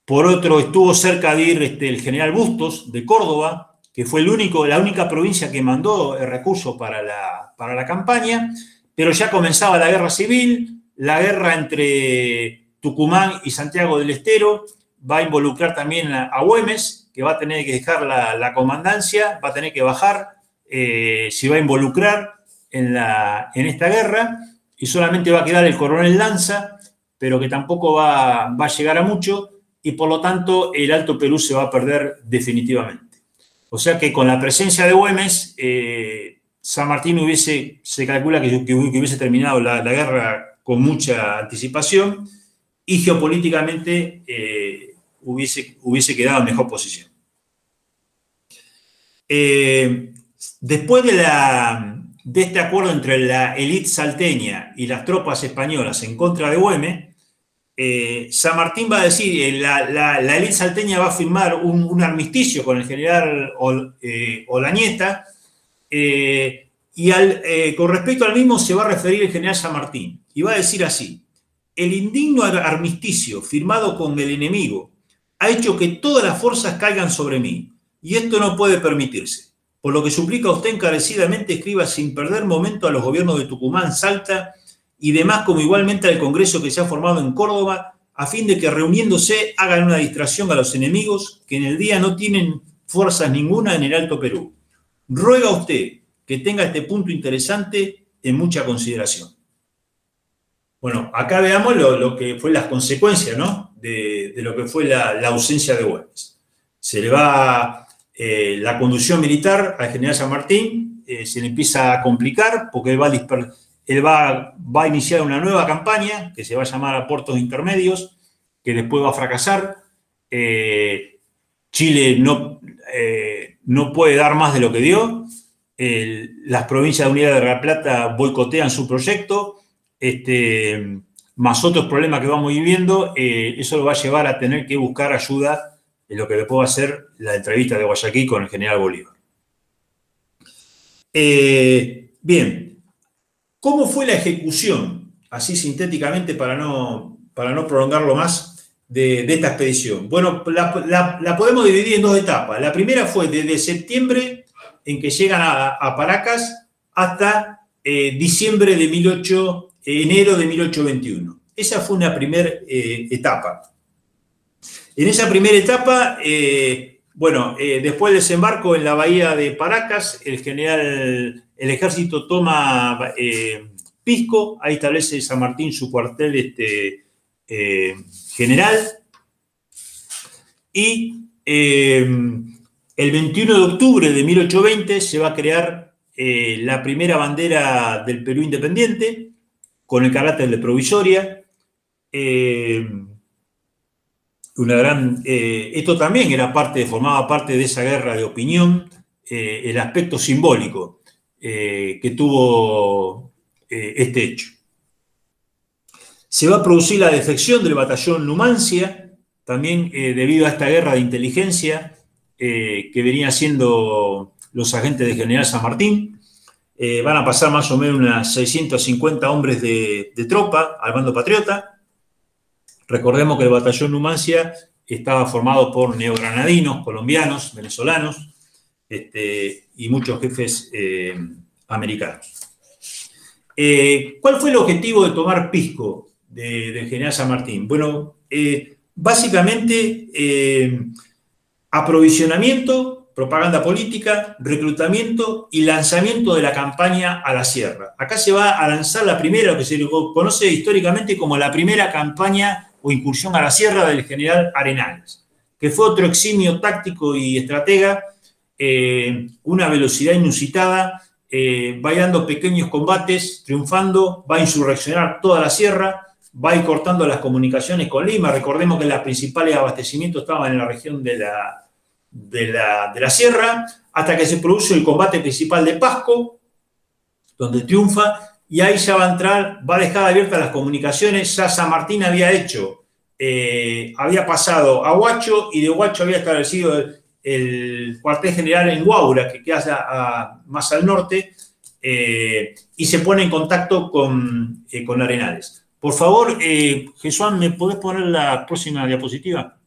Por otro, estuvo cerca de ir el general Bustos de Córdoba, que fue la única provincia que mandó recursos para la campaña, pero ya comenzaba la guerra civil, la guerra entre Tucumán y Santiago del Estero. Va a involucrar también a Güemes, que va a tener que dejar la comandancia, va a tener que bajar, se va a involucrar en esta guerra, y solamente va a quedar el coronel Lanza, pero que tampoco va a llegar a mucho, y por lo tanto el Alto Perú se va a perder definitivamente. O sea que con la presencia de Güemes, San Martín se calcula que hubiese terminado la guerra con mucha anticipación, y geopolíticamente hubiese quedado en mejor posición. Después de este acuerdo entre la élite salteña y las tropas españolas en contra de Güemes, San Martín va a decir, la élite salteña va a firmar un armisticio con el general Olañeta, y con respecto al mismo se va a referir el general San Martín, y va a decir así: el indigno armisticio firmado con el enemigo ha hecho que todas las fuerzas caigan sobre mí, y esto no puede permitirse, por lo que suplica a usted encarecidamente escriba sin perder momento a los gobiernos de Tucumán, Salta y demás, como igualmente al Congreso que se ha formado en Córdoba, a fin de que reuniéndose hagan una distracción a los enemigos que en el día no tienen fuerzas ninguna en el Alto Perú. Ruega a usted que tenga este punto interesante en mucha consideración. Bueno, acá veamos lo que fue las consecuencias, ¿no?, de lo que fue la ausencia de Güemes. Se le va la conducción militar al general San Martín, se le empieza a complicar porque él va él va a iniciar una nueva campaña que se va a llamar Aportos Intermedios, que después va a fracasar. Chile no puede dar más de lo que dio. Las provincias de Unidad de La Plata boicotean su proyecto, más otros problemas que vamos viviendo, eso lo va a llevar a tener que buscar ayuda en lo que le puedo hacer la entrevista de Guayaquil con el general Bolívar. Bien, ¿cómo fue la ejecución? Así sintéticamente para no prolongarlo más de esta expedición. Bueno, la podemos dividir en dos etapas. La primera fue desde septiembre, en que llegan a Paracas, hasta enero de 1821. Esa fue una primera etapa. En esa primera etapa, después del desembarco en la bahía de Paracas, el ejército toma Pisco, ahí establece San Martín su cuartel general, y el 21 de octubre de 1820 se va a crear la primera bandera del Perú independiente, con el carácter de provisoria. Esto también formaba parte de esa guerra de opinión, el aspecto simbólico que tuvo este hecho. Se va a producir la defección del batallón Numancia, también debido a esta guerra de inteligencia que venía haciendo los agentes de General San Martín. Van a pasar más o menos unas 650 hombres de tropa al bando patriota. Recordemos que el batallón Numancia estaba formado por neogranadinos, colombianos, venezolanos y muchos jefes americanos. ¿Cuál fue el objetivo de tomar Pisco del general San Martín? Bueno, básicamente aprovisionamiento, propaganda política, reclutamiento y lanzamiento de la campaña a la sierra. Acá se va a lanzar la primera, lo que se conoce históricamente como la primera campaña o incursión a la sierra del general Arenales, que fue otro eximio táctico y estratega, una velocidad inusitada, va dando pequeños combates, triunfando, va a insurreccionar toda la sierra, va a ir cortando las comunicaciones con Lima. Recordemos que los principales abastecimientos estaban en la región de la sierra, hasta que se produce el combate principal de Pasco, donde triunfa, y ahí ya va a entrar, va a dejar abiertas las comunicaciones. Ya San Martín había pasado a Huacho, y de Huacho había establecido el cuartel general en Huaura, que queda más al norte, y se pone en contacto con Arenales. Por favor, Jesús, ¿me podés poner la próxima diapositiva?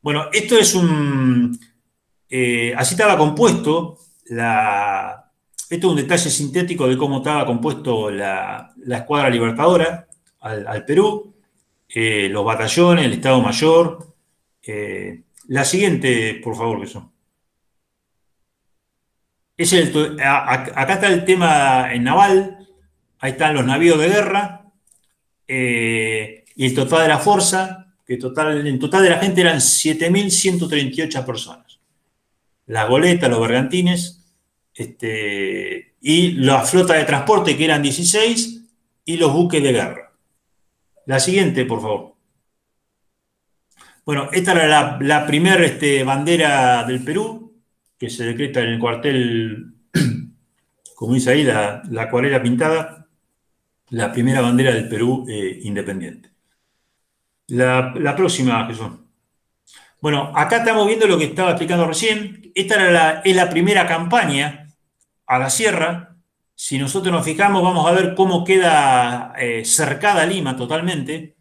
Bueno, esto es así estaba compuesto esto es un detalle sintético de cómo estaba compuesto la escuadra libertadora al Perú, los batallones, el Estado Mayor. La siguiente, por favor, Jesús. Acá está el tema en naval, ahí están los navíos de guerra, y el total de la fuerza, que en total de la gente eran 7.138 personas. Las goletas, los bergantines, y la flota de transporte, que eran 16, y los buques de guerra. La siguiente, por favor. Bueno, esta era la primera bandera del Perú, que se decreta en el cuartel, como dice ahí, la acuarela pintada, la primera bandera del Perú independiente. La próxima, Jesús. Bueno, acá estamos viendo lo que estaba explicando recién. Esta es la primera campaña a la sierra. Si nosotros nos fijamos, vamos a ver cómo queda cercada Lima totalmente.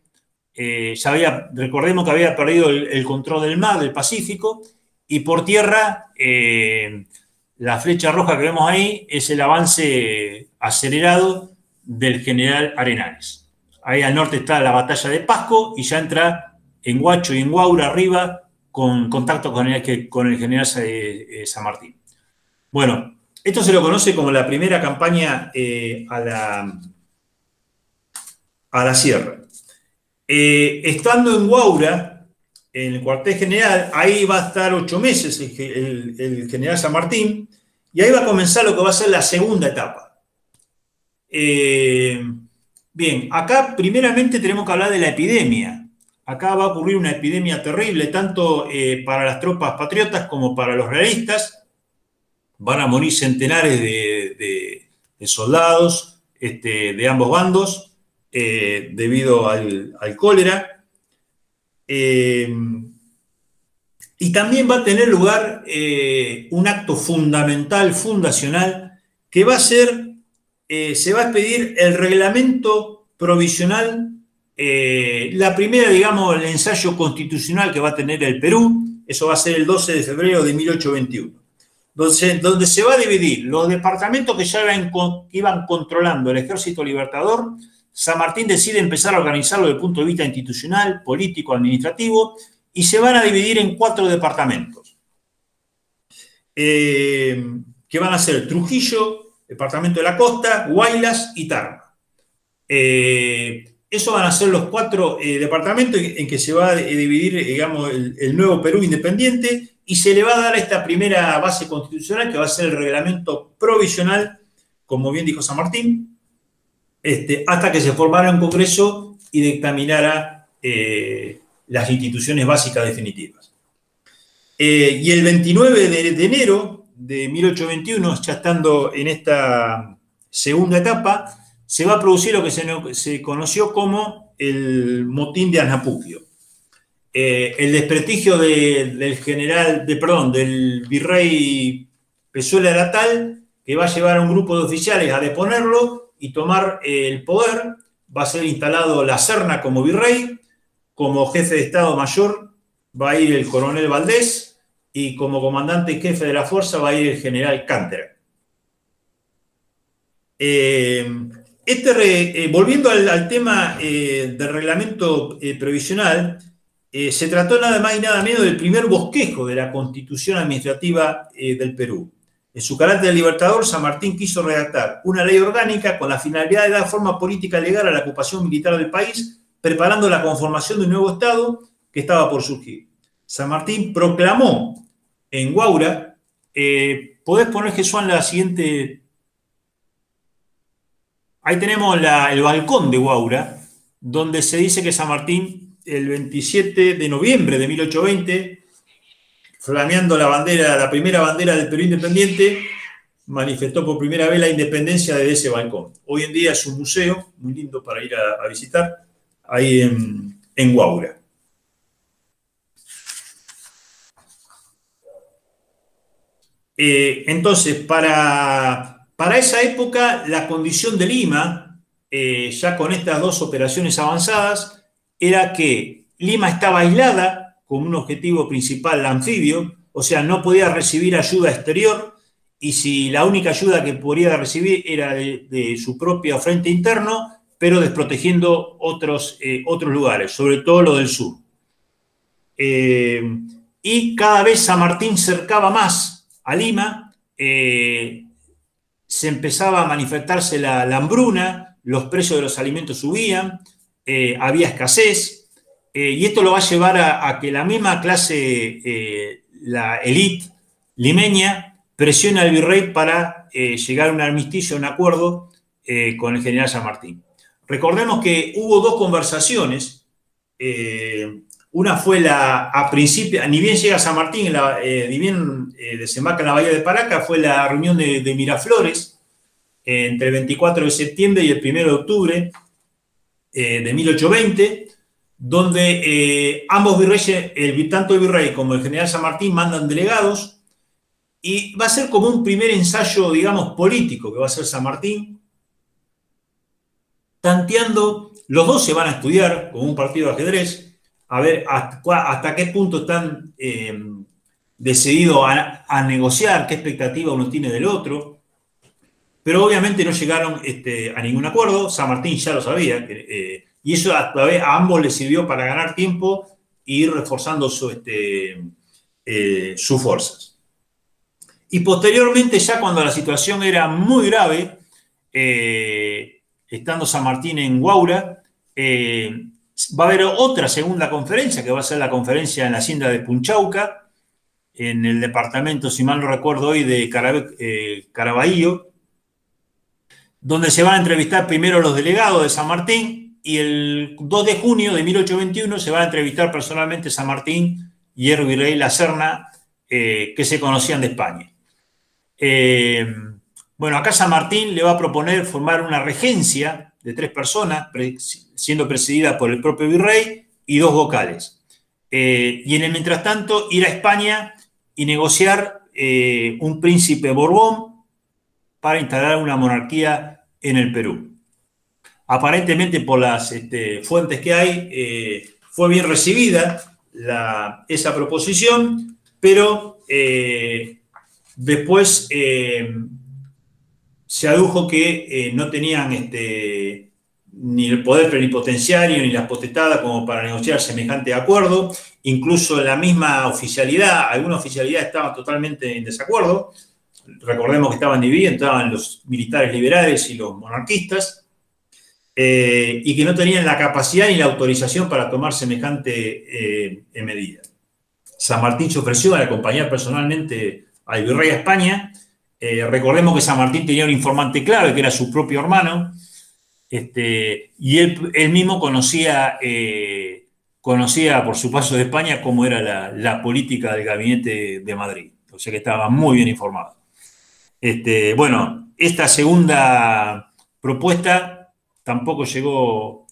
Recordemos que había perdido el control del mar, del Pacífico, y por tierra, la flecha roja que vemos ahí es el avance acelerado del general Arenales. Ahí al norte está la batalla de Pasco, y ya entra en Huacho y en Huaura arriba con contacto con el general San Martín. Bueno, esto se lo conoce como la primera campaña a la sierra. Estando en Huaura, en el cuartel general, ahí va a estar 8 meses el general San Martín, y ahí va a comenzar lo que va a ser la segunda etapa. Bien, acá primeramente tenemos que hablar de la epidemia. Acá va a ocurrir una epidemia terrible, tanto para las tropas patriotas como para los realistas. Van a morir centenares de soldados de ambos bandos debido al cólera. Y también va a tener lugar un acto fundamental, fundacional, que va a ser, se va a expedir el reglamento provisional, la primera, digamos, el ensayo constitucional que va a tener el Perú. Eso va a ser el 12 de febrero de 1821. Donde se va a dividir los departamentos que ya iban controlando el Ejército Libertador. San Martín decide empezar a organizarlo desde el punto de vista institucional, político, administrativo, y se van a dividir en 4 departamentos, que van a ser Trujillo, Departamento de la Costa, Huaylas y Tarma. Esos van a ser los 4 departamentos en que se va a dividir, digamos, el nuevo Perú independiente, y se le va a dar esta primera base constitucional, que va a ser el reglamento provisional, como bien dijo San Martín, hasta que se formara un congreso y dictaminara las instituciones básicas definitivas. Y el 29 de enero de 1821, ya estando en esta segunda etapa, se va a producir lo que se conoció como el motín de Anapuquio. El desprestigio del virrey Pezuela era tal que va a llevar a un grupo de oficiales a deponerlo y tomar el poder. Va a ser instalado La Serna como virrey, como jefe de Estado Mayor va a ir el coronel Valdés y como comandante y jefe de la fuerza va a ir el general Cántera. Volviendo al tema del reglamento provisional, se trató nada más y nada menos del primer bosquejo de la Constitución Administrativa del Perú. En su carácter de libertador, San Martín quiso redactar una ley orgánica con la finalidad de dar forma política legal a la ocupación militar del país, preparando la conformación de un nuevo Estado que estaba por surgir. San Martín proclamó en Guaura, podés poner, Jesús, la siguiente. Ahí tenemos el balcón de Guaura, donde se dice que San Martín, el 27 de noviembre de 1820, flameando la primera bandera del Perú independiente, manifestó por primera vez la independencia desde ese balcón. Hoy en día es un museo muy lindo para ir a visitar, ahí en Guaura. Entonces, para esa época, la condición de Lima, ya con estas 2 operaciones avanzadas, era que Lima estaba aislada con un objetivo principal anfibio, o sea, no podía recibir ayuda exterior, y si la única ayuda que podía recibir era de su propio frente interno, pero desprotegiendo otros lugares, sobre todo lo del sur. Y cada vez San Martín cercaba más a Lima, se empezaba a manifestarse la hambruna, los precios de los alimentos subían, había escasez, y esto lo va a llevar a que la misma clase, la élite limeña, presiona al virrey para llegar a un armisticio, un acuerdo con el general San Martín. Recordemos que hubo 2 conversaciones. Una fue a principio, ni bien llega San Martín, ni bien desembarca en la bahía de Paraca, fue la reunión de Miraflores entre el 24 de septiembre y el 1 de octubre de 1820, donde ambos virreyes, tanto el virrey como el general San Martín, mandan delegados, y va a ser como un primer ensayo, digamos, político que va a hacer San Martín, tanteando. Los 2 se van a estudiar como un partido de ajedrez, a ver hasta qué punto están decididos a negociar, qué expectativa uno tiene del otro. Pero obviamente no llegaron a ningún acuerdo. San Martín ya lo sabía, y eso a ambos les sirvió para ganar tiempo e ir reforzando sus fuerzas. Y posteriormente, ya cuando la situación era muy grave, estando San Martín en Guaura, va a haber otra segunda conferencia, que va a ser la conferencia en la hacienda de Punchauca, en el departamento, si mal no recuerdo hoy, de Caraballo, donde se van a entrevistar primero los delegados de San Martín, y el 2 de junio de 1821 se va a entrevistar personalmente San Martín y el virrey La Serna, que se conocían de España. Bueno, acá San Martín le va a proponer formar una regencia de 3 personas, siendo presidida por el propio virrey y 2 vocales. Y en el mientras tanto ir a España y negociar un príncipe Borbón para instalar una monarquía en el Perú. Aparentemente, por las fuentes que hay, fue bien recibida esa proposición, pero después se adujo que no tenían ni el poder plenipotenciario ni las potestades como para negociar semejante acuerdo. Incluso la misma oficialidad, alguna oficialidad estaba totalmente en desacuerdo. Recordemos que estaban divididos, estaban los militares liberales y los monarquistas, y que no tenían la capacidad ni la autorización para tomar semejante medida. San Martín se ofreció a acompañar personalmente al virrey a España. Recordemos que San Martín tenía un informante clave, que era su propio hermano, y él mismo conocía por su paso de España cómo era la política del gabinete de Madrid. O sea que estaba muy bien informado. Bueno, esta segunda propuesta tampoco llegó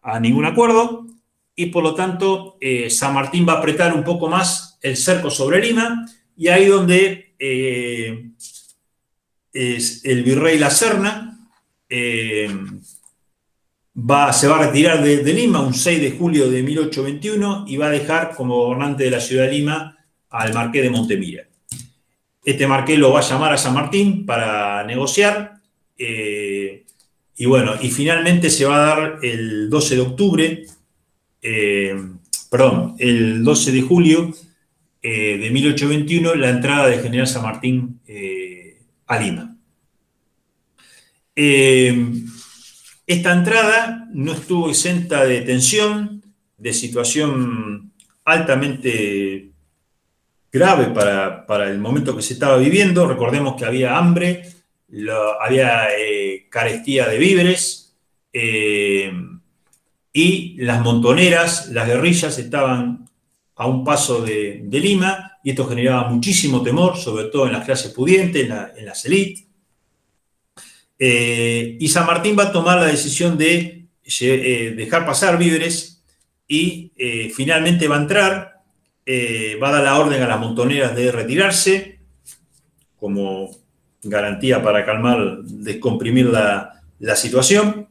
a ningún acuerdo, y por lo tanto San Martín va a apretar un poco más el cerco sobre Lima, y ahí donde el virrey La Serna se va a retirar de Lima un 6 de julio de 1821 y va a dejar como gobernante de la ciudad de Lima al marqués de Montemira. Este marqués lo va a llamar a San Martín para negociar, y bueno, y finalmente se va a dar el 12 de octubre, el 12 de julio de 1821, la entrada del general San Martín a Lima. Esta entrada no estuvo exenta de tensión, de situación altamente grave para el momento que se estaba viviendo. Recordemos que había hambre, había carestía de víveres, y las montoneras, las guerrillas estaban a un paso de Lima, y esto generaba muchísimo temor, sobre todo en las clases pudientes, en las élites. Y San Martín va a tomar la decisión de dejar pasar víveres, y finalmente va a entrar, va a dar la orden a las montoneras de retirarse, como garantía para calmar, descomprimir la situación,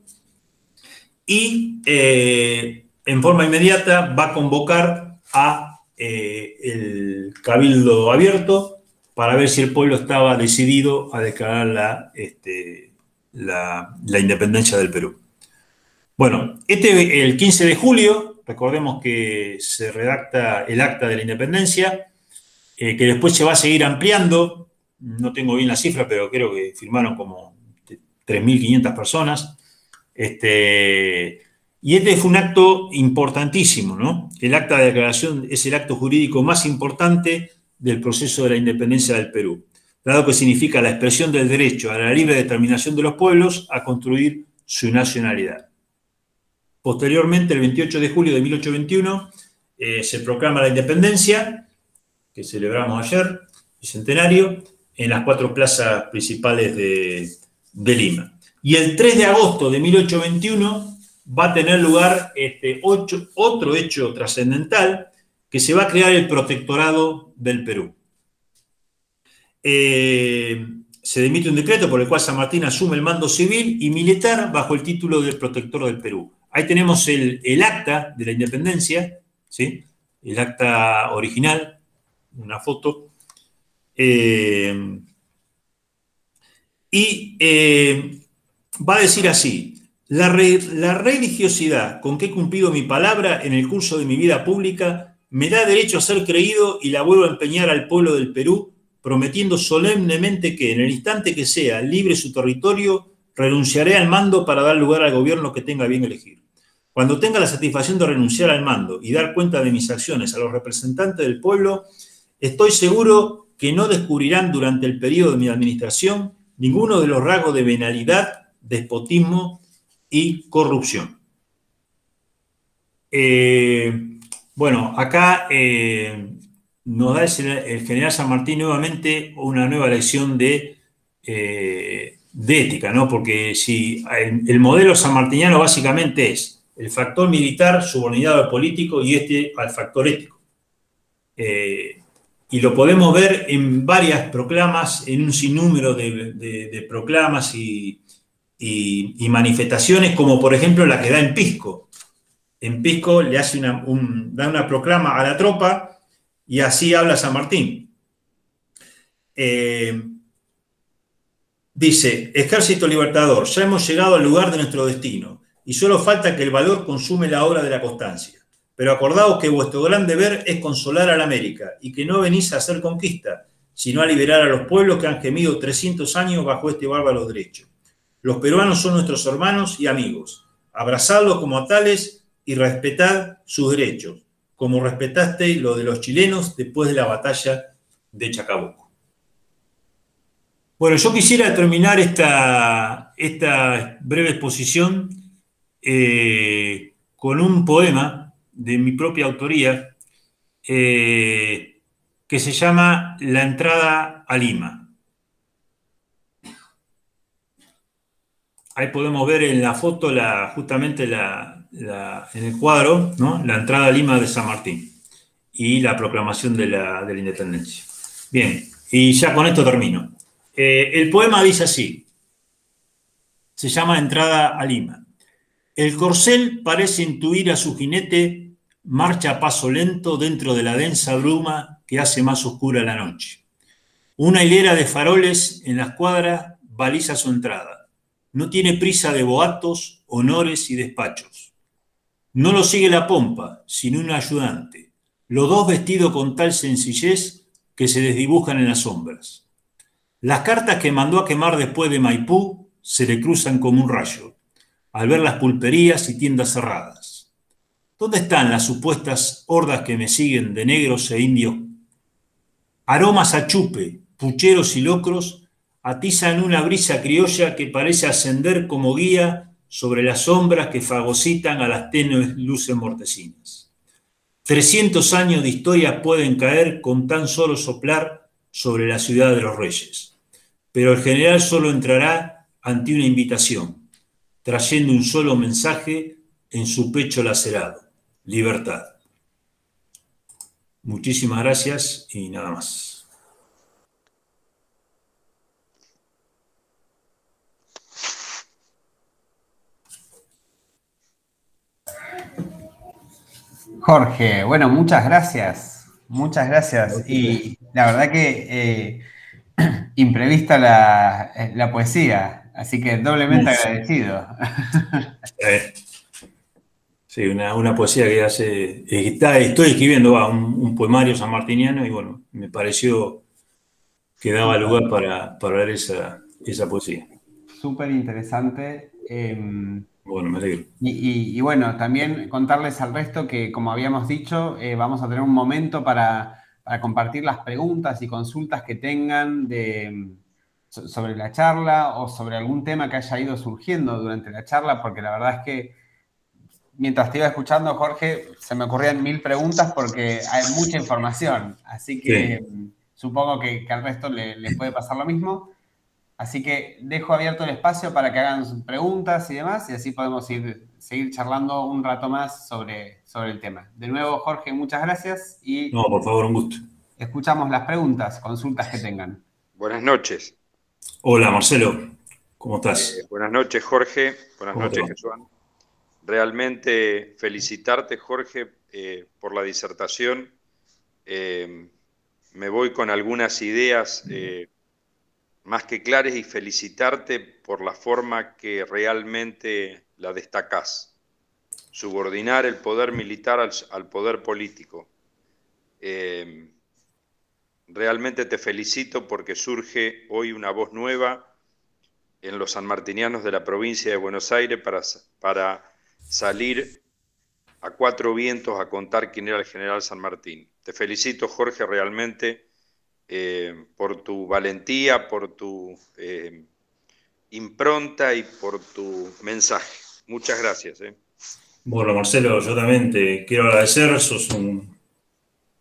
y en forma inmediata va a convocar a el Cabildo Abierto para ver si el pueblo estaba decidido a declarar la independencia del Perú. Bueno, el 15 de julio, recordemos que se redacta el Acta de la Independencia, que después se va a seguir ampliando. No tengo bien la cifra, pero creo que firmaron como 3.500 personas. Y fue un acto importantísimo, ¿no? El acta de declaración es el acto jurídico más importante del proceso de la independencia del Perú, dado que significa la expresión del derecho a la libre determinación de los pueblos a construir su nacionalidad. Posteriormente, el 28 de julio de 1821, se proclama la independencia, que celebramos ayer, bicentenario, en las 4 plazas principales de Lima. Y el 3 de agosto de 1821 va a tener lugar otro hecho trascendental, que se va a crear el Protectorado del Perú. Se emite un decreto por el cual San Martín asume el mando civil y militar bajo el título de Protector del Perú. Ahí tenemos el acta de la independencia, ¿sí? El acta original, una foto. Va a decir así: la religiosidad con que he cumplido mi palabra en el curso de mi vida pública me da derecho a ser creído, y la vuelvo a empeñar al pueblo del Perú, prometiendo solemnemente que, en el instante que sea libre su territorio, renunciaré al mando para dar lugar al gobierno que tenga bien elegir. Cuando tenga la satisfacción de renunciar al mando y dar cuenta de mis acciones a los representantes del pueblo, estoy seguro que no descubrirán durante el periodo de mi administración ninguno de los rasgos de venalidad despotismo y corrupción. Bueno, acá nos da el general San Martín nuevamente una nueva lección de ética, ¿no? Porque si el modelo sanmartiniano básicamente es el factor militar subordinado al político y al factor ético. Y lo podemos ver en varias proclamas, en un sinnúmero de proclamas y manifestaciones, como por ejemplo la que da en Pisco. En Pisco le hace da una proclama a la tropa y así habla San Martín. Dice: Ejército Libertador, ya hemos llegado al lugar de nuestro destino y solo falta que el valor consume la obra de la constancia. Pero acordaos que vuestro gran deber es consolar a la América y que no venís a hacer conquista, sino a liberar a los pueblos que han gemido 300 años bajo este bárbaro derecho. Los peruanos son nuestros hermanos y amigos. Abrazadlos como a tales y respetad sus derechos, como respetasteis lo de los chilenos después de la batalla de Chacabuco. Bueno, yo quisiera terminar esta breve exposición con un poema de mi propia autoría que se llama La entrada a Lima. Ahí podemos ver en la foto justamente en el cuadro, ¿no? La entrada a Lima de San Martín y la proclamación de la independencia. Bien, y ya con esto termino. El poema dice así, se llama Entrada a Lima. El corcel parece intuir a su jinete, marcha a paso lento dentro de la densa bruma que hace más oscura la noche. Una hilera de faroles en la escuadra baliza su entrada. No tiene prisa de boatos, honores y despachos. No lo sigue la pompa, sino un ayudante, los dos vestidos con tal sencillez que se desdibujan en las sombras. Las cartas que mandó a quemar después de Maipú se le cruzan como un rayo, al ver las pulperías y tiendas cerradas. ¿Dónde están las supuestas hordas que me siguen de negros e indios? Aromas a chupe, pucheros y locros atizan una brisa criolla que parece ascender como guía sobre las sombras que fagocitan a las tenues luces mortecinas. 300 años de historia pueden caer con tan solo soplar sobre la ciudad de los reyes. Pero el general solo entrará ante una invitación, trayendo un solo mensaje en su pecho lacerado: libertad. Muchísimas gracias y nada más. Jorge, bueno, muchas gracias. Muchas gracias. Y la verdad que imprevista la poesía, así que doblemente agradecido. Sí, una poesía que estoy escribiendo un poemario sanmartiniano y bueno, me pareció que daba lugar para leer esa poesía. Súper interesante. Bueno, me alegro. Y bueno, también contarles al resto que, como habíamos dicho, vamos a tener un momento para compartir las preguntas y consultas que tengan sobre la charla o sobre algún tema que haya ido surgiendo durante la charla, porque la verdad es que mientras te iba escuchando, Jorge, se me ocurrían 1000 preguntas porque hay mucha información. Así que sí, supongo que al resto les puede pasar lo mismo. Así que dejo abierto el espacio para que hagan preguntas y demás, y así podemos seguir charlando un rato más sobre el tema. De nuevo, Jorge, muchas gracias y... No, por favor, un gusto. Escuchamos las preguntas, consultas que tengan. Buenas noches. Hola, Marcelo. ¿Cómo estás? Buenas noches, Jorge. Buenas noches, Jesús. Realmente felicitarte, Jorge, por la disertación. Me voy con algunas ideas más que claras y felicitarte por la forma que realmente la destacás. Subordinar el poder militar al poder político. Realmente te felicito porque surge hoy una voz nueva en los sanmartinianos de la provincia de Buenos Aires para salir a cuatro vientos a contar quién era el general San Martín. Te felicito, Jorge, realmente por tu valentía, por tu impronta y por tu mensaje. Muchas gracias. Bueno, Marcelo, yo también te quiero agradecer.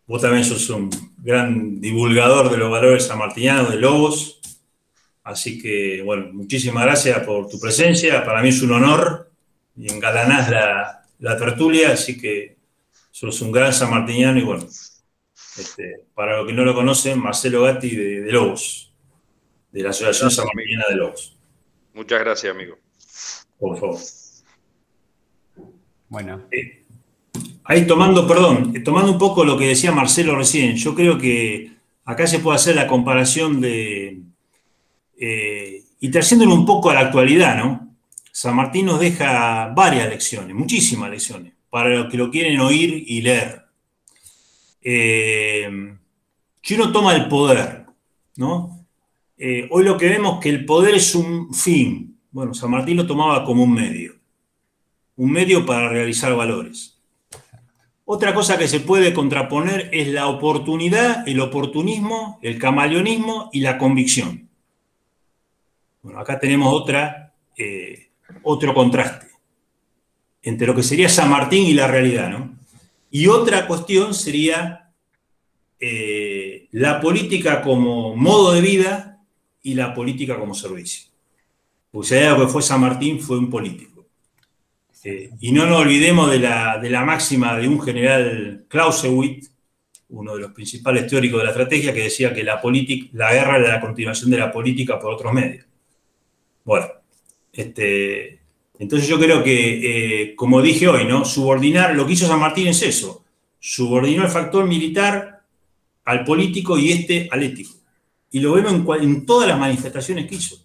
Vos también sos un gran divulgador de los valores sanmartinianos, de Lobos. Así que, bueno, muchísimas gracias por tu presencia. Para mí es un honor y engalanás la tertulia, así que sos un gran sanmartiniano y bueno, para los que no lo conocen, Marcelo Gatti de Lobos, de la Asociación Sanmartiniana de Lobos. Muchas gracias, amigo. Por favor. Bueno. Ahí tomando un poco lo que decía Marcelo recién, yo creo que acá se puede hacer la comparación y trayéndolo un poco a la actualidad, ¿no? San Martín nos deja varias lecciones, muchísimas lecciones, para los que lo quieren oír y leer. Si uno toma el poder, ¿no? Hoy lo que vemos es que el poder es un fin. Bueno, San Martín lo tomaba como un medio para realizar valores. Otra cosa que se puede contraponer es la oportunidad, el oportunismo, el camaleonismo y la convicción. Bueno, acá tenemos otro contraste entre lo que sería San Martín y la realidad, ¿no? Y otra cuestión sería la política como modo de vida y la política como servicio. Porque si hay algo que fue San Martín, fue un político. Y no nos olvidemos de la máxima de un general Clausewitz, uno de los principales teóricos de la estrategia, que decía que la guerra era la continuación de la política por otros medios. Bueno, entonces yo creo que, como dije hoy, ¿no? Subordinar, lo que hizo San Martín es eso, subordinó el factor militar al político y al ético. Y lo vemos en todas las manifestaciones que hizo.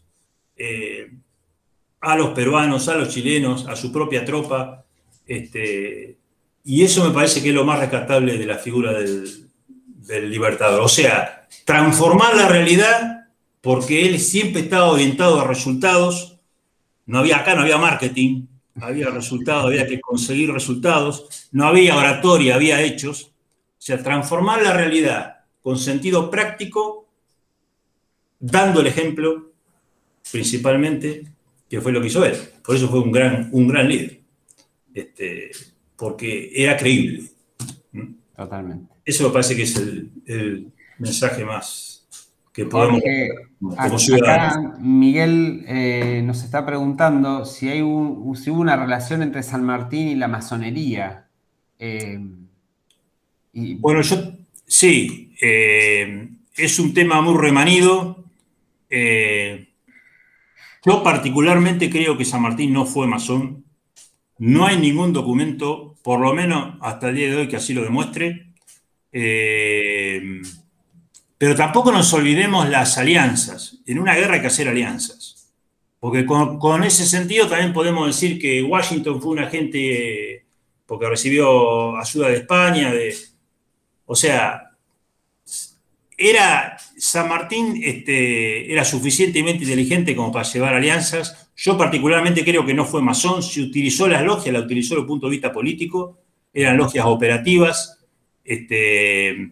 A los peruanos, a los chilenos, a su propia tropa, y eso me parece que es lo más rescatable de la figura del libertador. O sea, transformar la realidad, porque él siempre estaba orientado a resultados. Acá no había marketing, había resultados, había que conseguir resultados, no había oratoria, había hechos. O sea, transformar la realidad con sentido práctico, dando el ejemplo, principalmente, que fue lo que hizo él. Por eso fue un gran líder. Porque era creíble. Totalmente. Eso me parece que es el mensaje más que podemos como ciudadanos. Acá Miguel nos está preguntando si hubo una relación entre San Martín y la masonería. Bueno, sí, es un tema muy remanido. Yo particularmente creo que San Martín no fue masón. No hay ningún documento, por lo menos hasta el día de hoy, que así lo demuestre. Pero tampoco nos olvidemos las alianzas. En una guerra hay que hacer alianzas. Porque con ese sentido también podemos decir que Washington fue un agente porque recibió ayuda de España. O sea, San Martín era suficientemente inteligente como para llevar alianzas. Yo particularmente creo que no fue masón. Si utilizó las logias, la utilizó desde el punto de vista político. Eran logias operativas. Él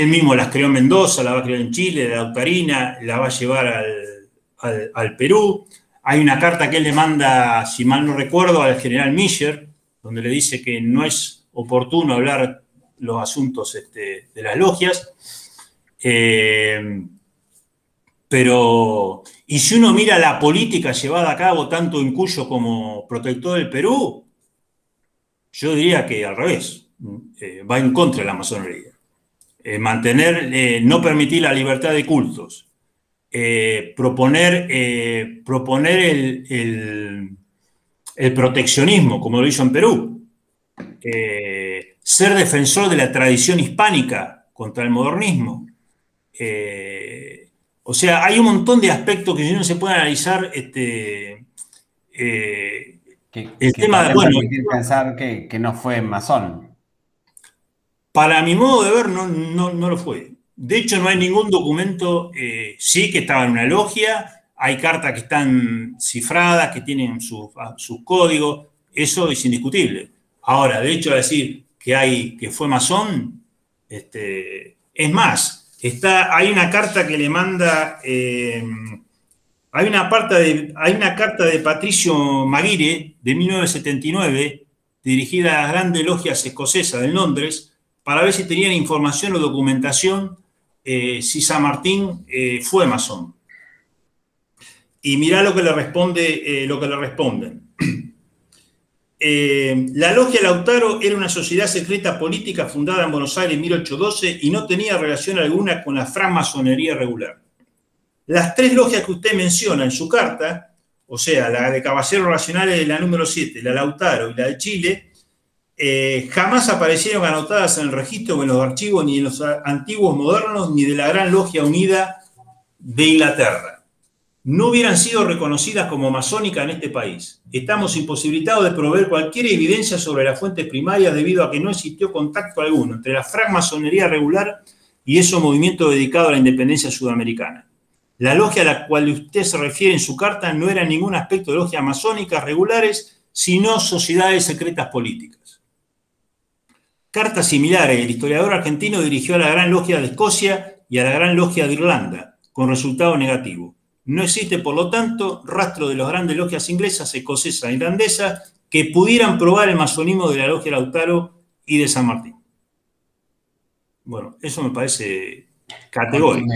mismo las creó en Mendoza, las va a crear en Chile, la Lautarina, la va a llevar al Perú. Hay una carta que él le manda, si mal no recuerdo, al general Miller, donde le dice que no es oportuno hablar los asuntos de las logias. Pero, y si uno mira la política llevada a cabo tanto en Cuyo como protector del Perú, yo diría que al revés, va en contra de la masonería. No permitir la libertad de cultos, proponer el proteccionismo, como lo hizo en Perú, ser defensor de la tradición hispánica contra el modernismo. O sea, hay un montón de aspectos que si no se puede analizar. El tema de. Bueno, pensar que no fue masón. Para mi modo de ver, no lo fue. De hecho, no hay ningún documento. Sí que estaba en una logia, hay cartas que están cifradas, que tienen sus códigos. Eso es indiscutible. Ahora, de hecho, decir que fue masón, es más. Hay una carta que le manda hay una carta de Patricio Maguire de 1979 dirigida a las grandes logias escocesas en Londres para ver si tenían información o documentación si San Martín fue masón. Y mirá lo que le responden. La logia Lautaro era una sociedad secreta política fundada en Buenos Aires en 1812 y no tenía relación alguna con la francmasonería regular. Las tres logias que usted menciona en su carta, o sea, la de Caballeros Racionales de la número 7, la Lautaro y la de Chile, jamás aparecieron anotadas en el registro o en los archivos ni en los antiguos modernos ni de la Gran Logia Unida de Inglaterra. No hubieran sido reconocidas como masónicas en este país. Estamos imposibilitados de proveer cualquier evidencia sobre las fuentes primarias debido a que no existió contacto alguno entre la francmasonería regular y ese movimiento dedicado a la independencia sudamericana. La logia a la cual usted se refiere en su carta no era en ningún aspecto de logias masónicas regulares, sino sociedades secretas políticas. Cartas similares, el historiador argentino dirigió a la Gran Logia de Escocia y a la Gran Logia de Irlanda, con resultado negativo. No existe, por lo tanto, rastro de las grandes logias inglesas, escocesas e irlandesas que pudieran probar el masonismo de la logia Lautaro y de San Martín. Bueno, eso me parece categórico.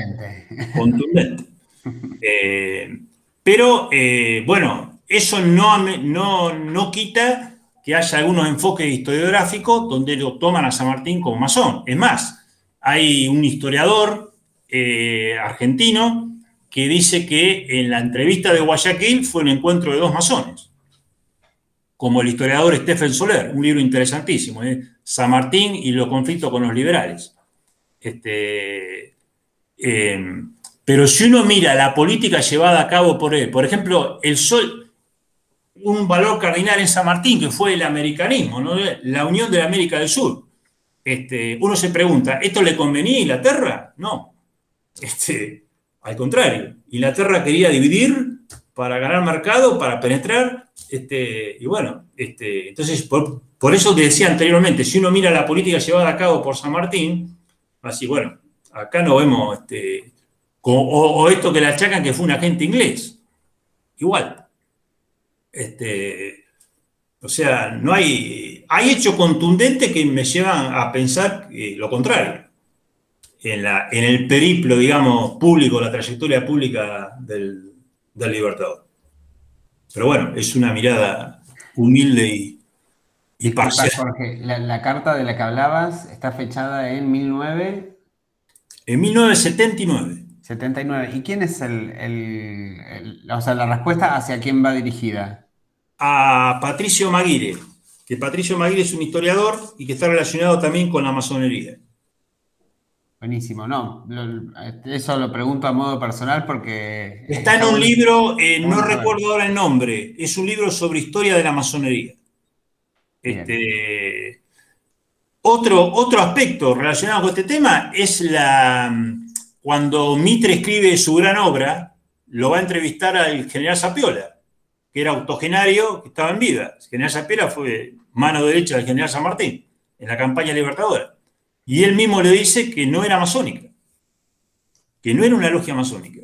Contundente. Pero, bueno, eso no quita que haya algunos enfoques historiográficos donde lo toman a San Martín como masón. Es más, hay un historiador argentino que dice que en la entrevista de Guayaquil fue un encuentro de dos masones, como el historiador Stephen Soler, un libro interesantísimo, San Martín y los conflictos con los liberales. Pero si uno mira la política llevada a cabo por él, por ejemplo, un valor cardinal en San Martín, que fue el americanismo, ¿no? La unión de la América del Sur. Uno se pregunta, ¿esto le convenía a Inglaterra? No. Al contrario, Inglaterra quería dividir para ganar mercado, para penetrar, y bueno, entonces por eso te decía anteriormente, si uno mira la política llevada a cabo por San Martín, así, bueno, acá no vemos, o esto que le achacan que fue un agente inglés, igual. O sea, no hay hechos contundentes que me llevan a pensar lo contrario. En el periplo, digamos, público, la trayectoria pública del Libertador. Pero bueno, es una mirada humilde y parcial. Jorge, la carta de la que hablabas está fechada en 1979. 79. ¿Y quién es o sea, la respuesta hacia quién va dirigida? A Patricio Maguire, que Patricio Maguire es un historiador y que está relacionado también con la masonería. Buenísimo, no, eso lo pregunto a modo personal porque... Está en un libro, no recuerdo ahora el nombre, es un libro sobre historia de la masonería. Otro aspecto relacionado con este tema es cuando Mitre escribe su gran obra, lo va a entrevistar al general Zapiola, que era octogenario, que estaba en vida. El general Zapiola fue mano derecha del general San Martín en la campaña libertadora. Y él mismo le dice que no era masónica, que no era una logia masónica,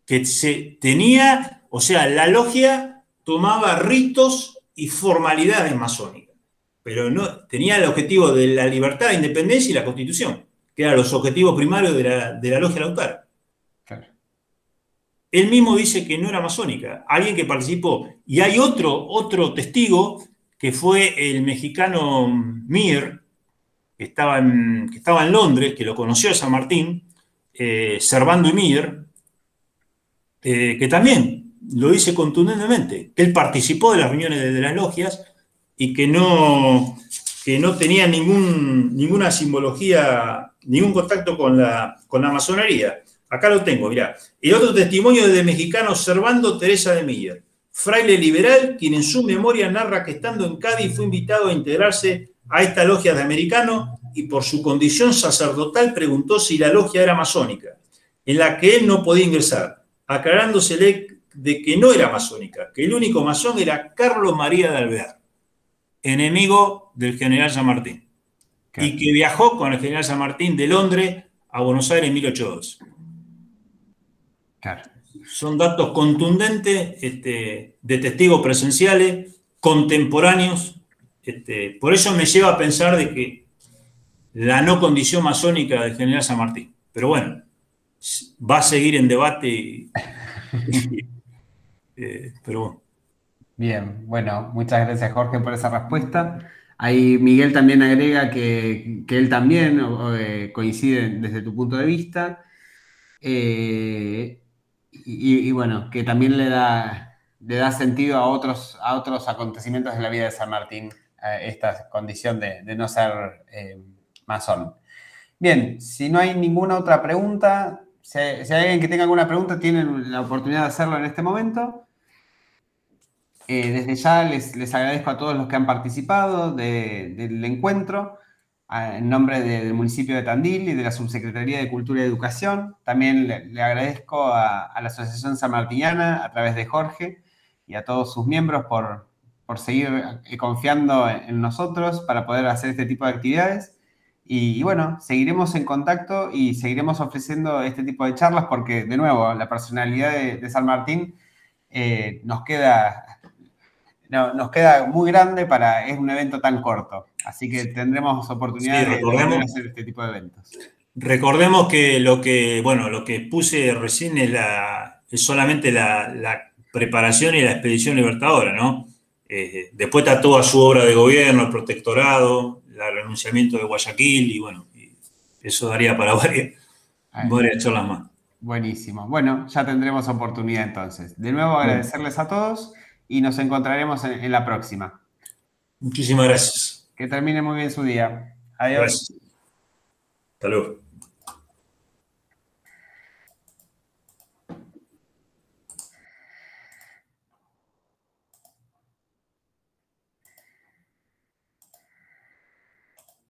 que se tenía, o sea, la logia tomaba ritos y formalidades masónicas, pero no tenía el objetivo de la libertad, la independencia y la Constitución, que eran los objetivos primarios de la logia Lautaro. Claro. Él mismo dice que no era masónica, alguien que participó. Y hay otro testigo, que fue el mexicano Mir, que estaba en Londres, que lo conoció a San Martín, Servando y Mir, que también lo dice contundentemente, que él participó de las reuniones de las logias y que no tenía ninguna simbología, ningún contacto con la masonería. Acá lo tengo, mirá. El otro testimonio es del mexicano Servando Teresa de Mier, fraile liberal, quien en su memoria narra que estando en Cádiz fue invitado a integrarse a esta logia de americano y por su condición sacerdotal preguntó si la logia era masónica, en la que él no podía ingresar, aclarándosele de que no era masónica, que el único masón era Carlos María de Alvear, enemigo del general San Martín, claro, y que viajó con el general San Martín de Londres a Buenos Aires en 1812. Claro. Son datos contundentes, de testigos presenciales, contemporáneos. Por eso me lleva a pensar de que la no condición masónica del general San Martín. Pero bueno, va a seguir en debate. Pero bueno. Bien, bueno, muchas gracias Jorge por esa respuesta. Ahí Miguel también agrega que él también coincide desde tu punto de vista. Y bueno, que también le da sentido a otros acontecimientos de la vida de San Martín, esta condición de no ser masón. Bien, si no hay ninguna otra pregunta, si hay alguien que tenga alguna pregunta, tienen la oportunidad de hacerlo en este momento. Desde ya les agradezco a todos los que han participado del encuentro, en nombre del municipio de Tandil y de la Subsecretaría de Cultura y Educación. También le agradezco a la Asociación Sanmartiniana, a través de Jorge, y a todos sus miembros por seguir confiando en nosotros para poder hacer este tipo de actividades. Y bueno, seguiremos en contacto y seguiremos ofreciendo este tipo de charlas porque, de nuevo, la personalidad de San Martín nos queda muy grande es un evento tan corto. Así que tendremos oportunidad de volver a hacer este tipo de eventos. Recordemos que lo que puse recién es solamente la preparación y la expedición libertadora, ¿no? Después está toda su obra de gobierno, el protectorado, el renunciamiento de Guayaquil, y bueno, eso daría para varias charlas más. Buenísimo. Bueno, ya tendremos oportunidad entonces. De nuevo, agradecerles a todos y nos encontraremos en la próxima. Muchísimas gracias. Que termine muy bien su día. Adiós. Gracias. Hasta luego.